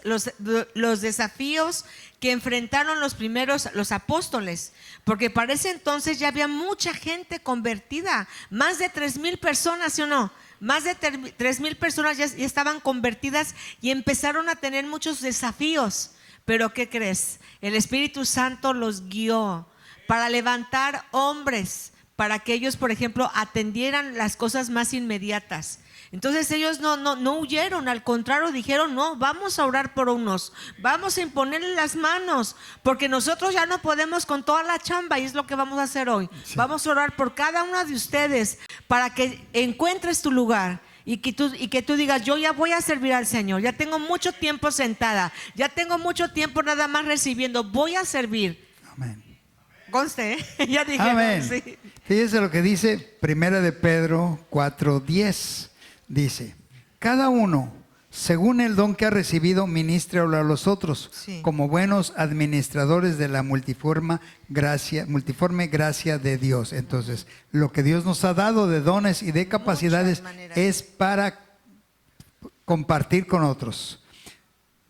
los desafíos que enfrentaron los apóstoles, porque para ese entonces ya había mucha gente convertida, más de 3,000 personas, ¿sí o no? Más de 3,000 personas ya estaban convertidas y empezaron a tener muchos desafíos. Pero ¿qué crees? El Espíritu Santo los guió para levantar hombres, para que ellos, por ejemplo, atendieran las cosas más inmediatas. Entonces ellos no huyeron, al contrario, dijeron: no, vamos a orar por unos, vamos a imponerle las manos, porque nosotros ya no podemos con toda la chamba, y es lo que vamos a hacer hoy. Sí. Vamos a orar por cada uno de ustedes para que encuentres tu lugar. Y que tú digas: yo ya voy a servir al Señor, ya tengo mucho tiempo sentada, ya tengo mucho tiempo nada más recibiendo, voy a servir. Amén. Conste, ¿eh? Ya dije. Amén. Sí. Fíjese lo que dice Primera de Pedro 4:10. Dice: cada uno, según el don que ha recibido, ministre a los otros, sí, como buenos administradores de la multiforme gracia de Dios. Entonces, lo que Dios nos ha dado de dones y de capacidades es para compartir con otros.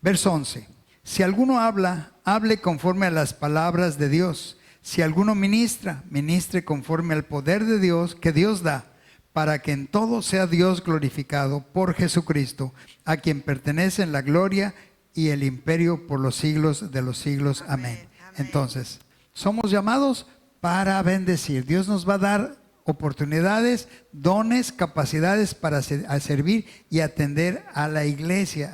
Verso 11: si alguno habla, hable conforme a las palabras de Dios. Si alguno ministra, ministre conforme al poder de Dios que Dios da, para que en todo sea Dios glorificado por Jesucristo, a quien pertenecen la gloria y el imperio por los siglos de los siglos. Amén. Entonces, somos llamados para bendecir. Dios nos va a dar oportunidades, dones, capacidades para servir y atender a la iglesia,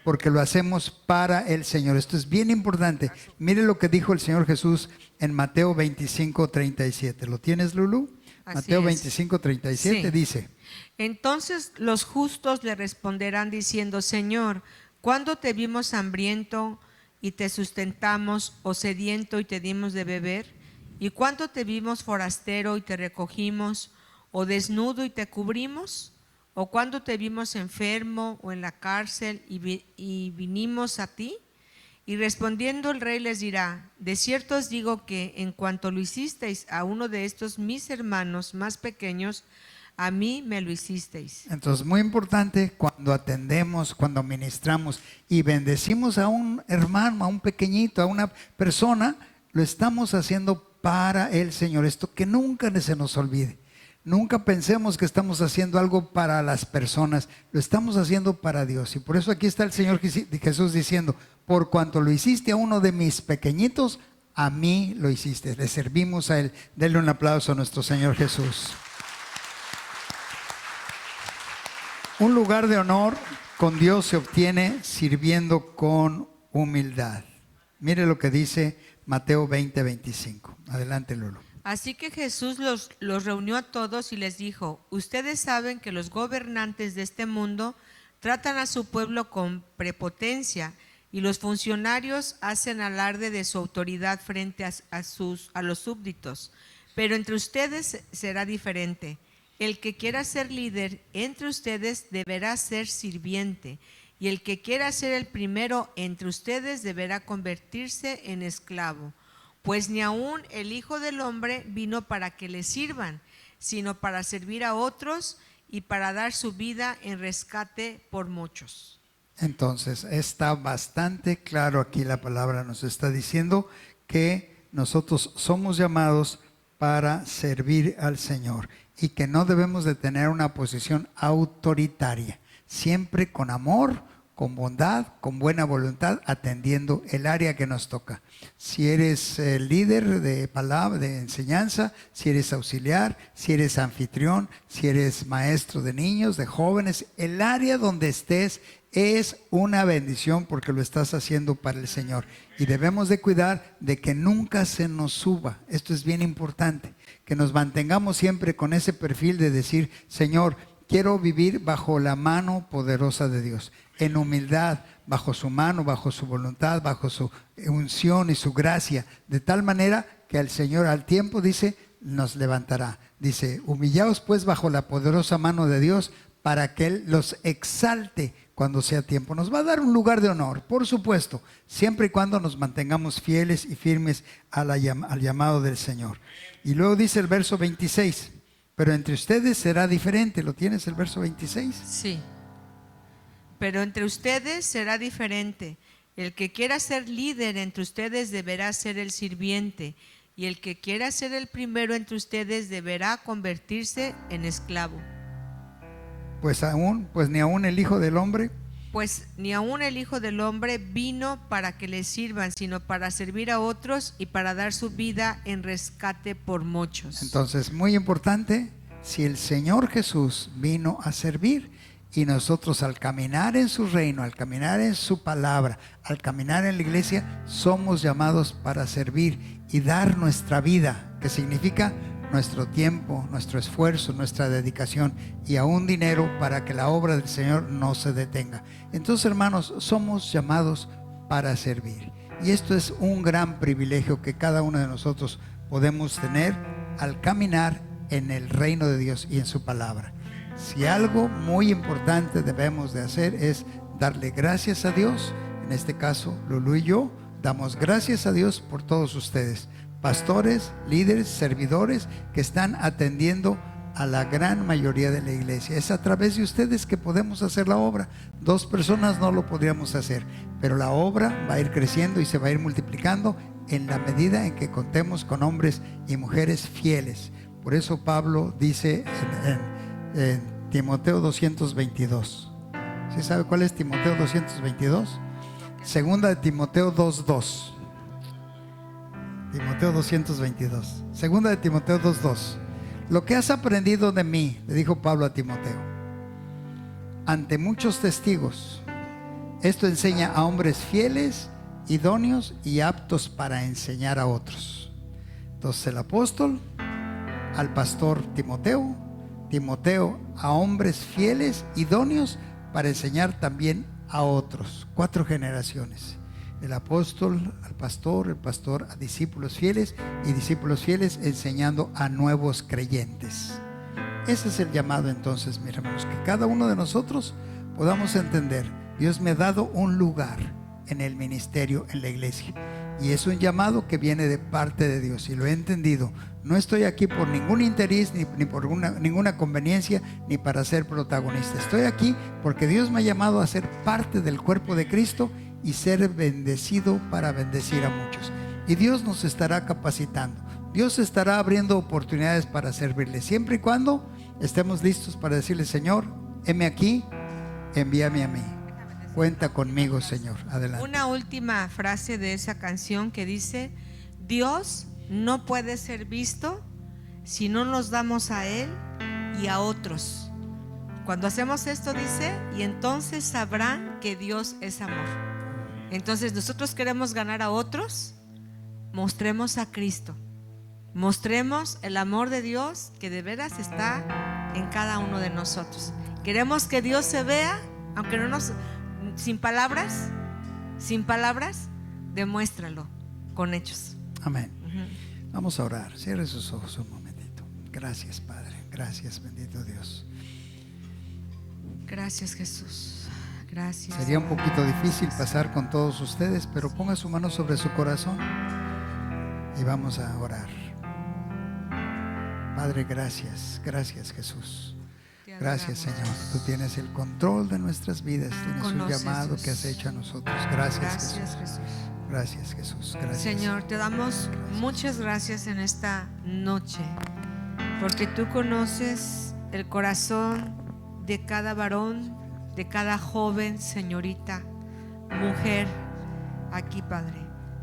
porque lo hacemos para el Señor. Esto es bien importante. Mire lo que dijo el Señor Jesús en Mateo 25:37. ¿Lo tienes, Lulu? Mateo 25:37 sí. Dice: entonces los justos le responderán diciendo: Señor, ¿cuándo te vimos hambriento y te sustentamos, o sediento y te dimos de beber? ¿Y cuándo te vimos forastero y te recogimos, o desnudo y te cubrimos? ¿O cuándo te vimos enfermo o en la cárcel y vinimos a ti? Y respondiendo el rey les dirá: de cierto os digo que en cuanto lo hicisteis a uno de estos mis hermanos más pequeños, a mí me lo hicisteis. Entonces, muy importante, cuando atendemos, cuando ministramos y bendecimos a un hermano, a un pequeñito, a una persona, lo estamos haciendo para el Señor. Esto que nunca se nos olvide. Nunca pensemos que estamos haciendo algo para las personas, lo estamos haciendo para Dios. Y por eso aquí está el Señor Jesús diciendo: por cuanto lo hiciste a uno de mis pequeñitos, a mí lo hiciste. Le servimos a Él. Denle un aplauso a nuestro Señor Jesús. Un lugar de honor con Dios se obtiene sirviendo con humildad. Mire lo que dice Mateo 20:25. Adelante, Lolo. Así que Jesús los reunió a todos y les dijo: ustedes saben que los gobernantes de este mundo tratan a su pueblo con prepotencia, y los funcionarios hacen alarde de su autoridad frente a los súbditos. Pero entre ustedes será diferente. El que quiera ser líder entre ustedes deberá ser sirviente, y el que quiera ser el primero entre ustedes deberá convertirse en esclavo. Pues ni aun el Hijo del Hombre vino para que le sirvan, sino para servir a otros y para dar su vida en rescate por muchos. Entonces, está bastante claro aquí, la palabra nos está diciendo que nosotros somos llamados para servir al Señor y que no debemos de tener una posición autoritaria, siempre con amor, con bondad, con buena voluntad, atendiendo el área que nos toca. Si eres líder de palabra, de enseñanza, si eres auxiliar, si eres anfitrión, si eres maestro de niños, de jóvenes, el área donde estés es una bendición porque lo estás haciendo para el Señor. Y debemos de cuidar de que nunca se nos suba. Esto es bien importante, que nos mantengamos siempre con ese perfil de decir: Señor, quiero vivir bajo la mano poderosa de Dios, en humildad, bajo su mano, bajo su voluntad, bajo su unción y su gracia, de tal manera que el Señor al tiempo, dice, nos levantará. Dice, humillaos pues bajo la poderosa mano de Dios para que Él los exalte cuando sea tiempo. Nos va a dar un lugar de honor, por supuesto, siempre y cuando nos mantengamos fieles y firmes al llamado del Señor. Y luego dice el verso 26, pero entre ustedes será diferente. ¿Lo tienes el verso 26? Sí. Pero entre ustedes será diferente. El que quiera ser líder entre ustedes deberá ser el sirviente, y el que quiera ser el primero entre ustedes deberá convertirse en esclavo. Pues ni aún el Hijo del Hombre. Pues ni aún el Hijo del Hombre vino para que le sirvan, sino para servir a otros y para dar su vida en rescate por muchos. Entonces, muy importante, si el Señor Jesús vino a servir, y nosotros al caminar en su reino, al caminar en su palabra, al caminar en la iglesia, somos llamados para servir y dar nuestra vida, que significa nuestro tiempo, nuestro esfuerzo, nuestra dedicación y aún dinero, para que la obra del Señor no se detenga. Entonces, hermanos, somos llamados para servir, y esto es un gran privilegio que cada uno de nosotros podemos tener al caminar en el reino de Dios y en su palabra. Si algo muy importante debemos de hacer es darle gracias a Dios. En este caso, Lulú y yo damos gracias a Dios por todos ustedes, pastores, líderes, servidores que están atendiendo a la gran mayoría de la iglesia. Es a través de ustedes que podemos hacer la obra. 2 personas no lo podríamos hacer, pero la obra va a ir creciendo y se va a ir multiplicando en la medida en que contemos con hombres y mujeres fieles. Por eso Pablo dice en Timoteo 2:22. ¿Sí sabe cuál es Timoteo 2:22? Segunda de Timoteo 2:2. Timoteo 2:22. Segunda de Timoteo 2:2. Lo que has aprendido de mí, le dijo Pablo a Timoteo, ante muchos testigos, esto enseña a hombres fieles, idóneos y aptos para enseñar a otros. Entonces el apóstol al pastor Timoteo, Timoteo a hombres fieles, idóneos para enseñar también a otros. 4 generaciones. El apóstol al pastor, el pastor a discípulos fieles y discípulos fieles enseñando a nuevos creyentes. Ese es el llamado entonces, mis hermanos, que cada uno de nosotros podamos entender. Dios me ha dado un lugar en el ministerio, en la iglesia, y es un llamado que viene de parte de Dios, y lo he entendido. No estoy aquí por ningún interés, ni por ninguna conveniencia, ni para ser protagonista. Estoy aquí porque Dios me ha llamado a ser parte del cuerpo de Cristo y ser bendecido para bendecir a muchos. Y Dios nos estará capacitando. Dios estará abriendo oportunidades para servirle, siempre y cuando estemos listos para decirle: Señor, heme aquí, envíame a mí. Cuenta conmigo, Señor. Adelante. Una última frase de esa canción que dice: Dios no puede ser visto si no nos damos a Él y a otros. Cuando hacemos esto, dice, y entonces sabrán que Dios es amor. Entonces nosotros queremos ganar a otros, mostremos a Cristo, mostremos el amor de Dios que de veras está en cada uno de nosotros. Queremos que Dios se vea, aunque no nos... sin palabras, demuéstralo con hechos. Amén. Vamos a orar. Cierre sus ojos un momentito. Gracias, Padre. Gracias, bendito Dios. Gracias, Jesús. Gracias. Sería un poquito difícil pasar con todos ustedes, pero ponga su mano sobre su corazón y vamos a orar. Padre, gracias. Gracias, Jesús. Gracias, Señor. Tú tienes el control de nuestras vidas. Tienes un llamado que has hecho a nosotros. Gracias, Jesús. Gracias, Jesús. Gracias. Señor, te damos muchas gracias en esta noche, porque tú conoces el corazón de cada varón, de cada joven, señorita, mujer aquí, Padre.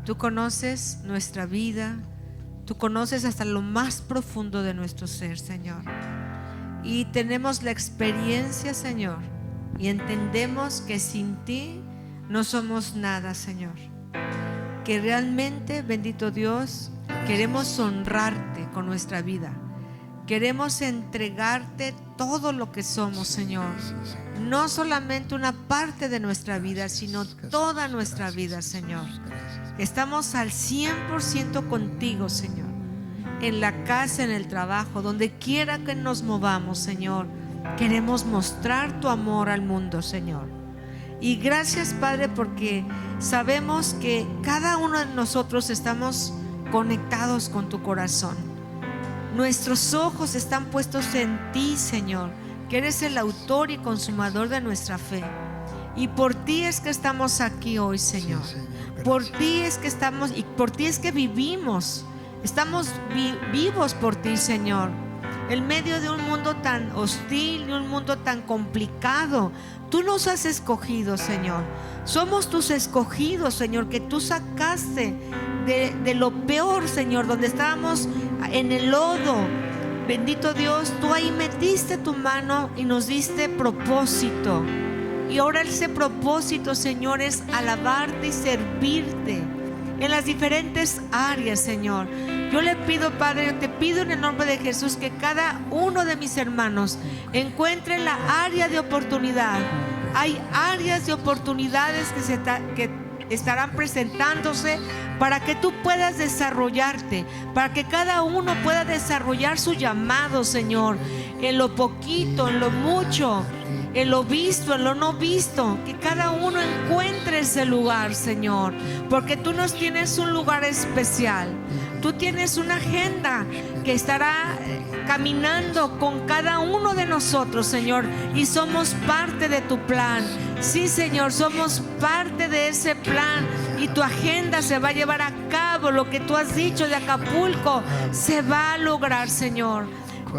Tú conoces nuestra vida, tú conoces hasta lo más profundo de nuestro ser, Señor. Y tenemos la experiencia, Señor, y entendemos que sin ti no somos nada, Señor. Que realmente, bendito Dios, queremos honrarte con nuestra vida. Queremos entregarte todo lo que somos, Señor. No solamente una parte de nuestra vida, sino toda nuestra vida, Señor. Estamos al 100% contigo, Señor. En la casa, en el trabajo, donde quiera que nos movamos, Señor. Queremos mostrar tu amor al mundo, Señor. Y gracias, Padre, porque sabemos que cada uno de nosotros estamos conectados con tu corazón. Nuestros ojos están puestos en ti, Señor, que eres el autor y consumador de nuestra fe. Y por ti es que estamos aquí hoy, Señor. Sí, Señor, por ti es que estamos y por ti es que vivimos. Estamos vivos por ti, Señor. En medio de un mundo tan hostil, de un mundo tan complicado, tú nos has escogido, Señor. Somos tus escogidos, Señor, que tú sacaste de lo peor, Señor, donde estábamos en el lodo. Bendito Dios, tú ahí metiste tu mano y nos diste propósito. Y ahora ese propósito, Señor, es alabarte y servirte en las diferentes áreas, Señor. Yo le pido, Padre, te pido en el nombre de Jesús que cada uno de mis hermanos encuentre la área de oportunidad. Hay áreas de oportunidades que estarán presentándose para que tú puedas desarrollarte, para que cada uno pueda desarrollar su llamado, Señor, en lo poquito, en lo mucho, en lo visto, en lo no visto, que cada uno encuentre ese lugar, Señor, porque tú nos tienes un lugar especial. Tú tienes una agenda que estará caminando con cada uno de nosotros, Señor, y somos parte de tu plan. Sí, Señor, somos parte de ese plan y tu agenda se va a llevar a cabo. Lo que tú has dicho de Acapulco se va a lograr, Señor.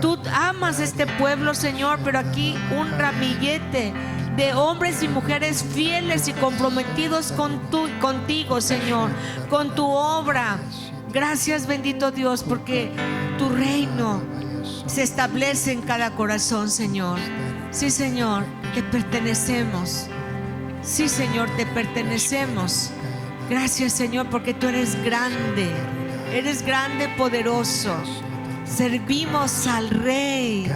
Tú amas este pueblo, Señor, pero aquí un ramillete de hombres y mujeres fieles y comprometidos contigo, Señor, con tu obra. Gracias, bendito Dios, porque tu reino se establece en cada corazón, Señor. Sí, Señor, te pertenecemos. Sí, Señor, te pertenecemos. Gracias, Señor, porque tú eres grande, poderoso. Servimos al Rey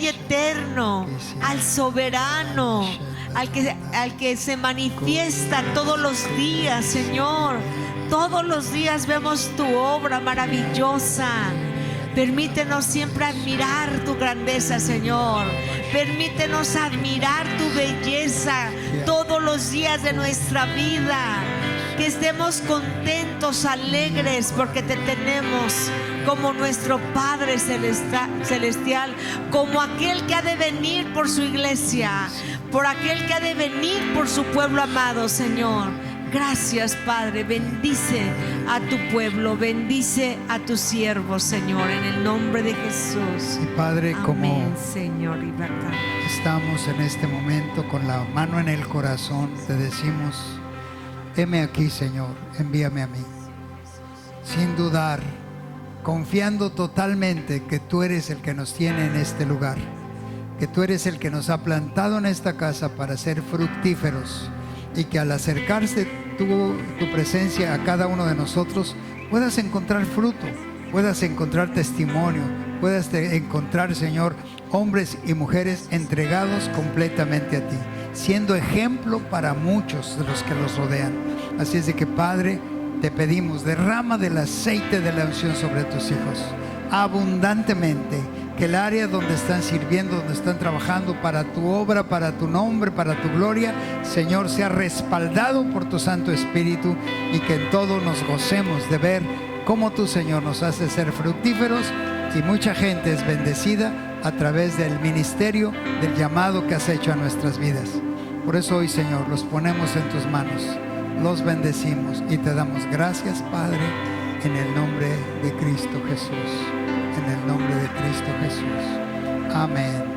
eterno, al soberano, al que se manifiesta todos los días, Señor. Todos los días vemos tu obra maravillosa. Permítenos siempre admirar tu grandeza, Señor. Permítenos admirar tu belleza todos los días de nuestra vida. Que estemos contentos, alegres, porque te tenemos como nuestro Padre celestial, como aquel que ha de venir por su iglesia, por aquel que ha de venir por su pueblo amado, Señor. Gracias, Padre. Bendice a tu pueblo, bendice a tus siervos, Señor, en el nombre de Jesús. Y Padre, amén, como Señor, y verdad. Estamos en este momento con la mano en el corazón, te decimos: heme aquí, Señor, envíame a mí. Sin dudar, confiando totalmente que tú eres el que nos tiene en este lugar, que tú eres el que nos ha plantado en esta casa para ser fructíferos, y que al acercarse tu presencia a cada uno de nosotros puedas encontrar fruto, puedas encontrar testimonio, puedas encontrar, Señor, hombres y mujeres entregados completamente a ti, siendo ejemplo para muchos de los que los rodean. Así es de que, Padre, te pedimos, derrama del aceite de la unción sobre tus hijos abundantemente, que el área donde están sirviendo, donde están trabajando para tu obra, para tu nombre, para tu gloria, Señor, sea respaldado por tu Santo Espíritu, y que en todo nos gocemos de ver cómo tú, Señor, nos haces ser fructíferos, y mucha gente es bendecida a través del ministerio, del llamado que has hecho a nuestras vidas. Por eso hoy, Señor, los ponemos en tus manos, los bendecimos y te damos gracias, Padre, en el nombre de Cristo Jesús. En el nombre de Cristo Jesús. Amén.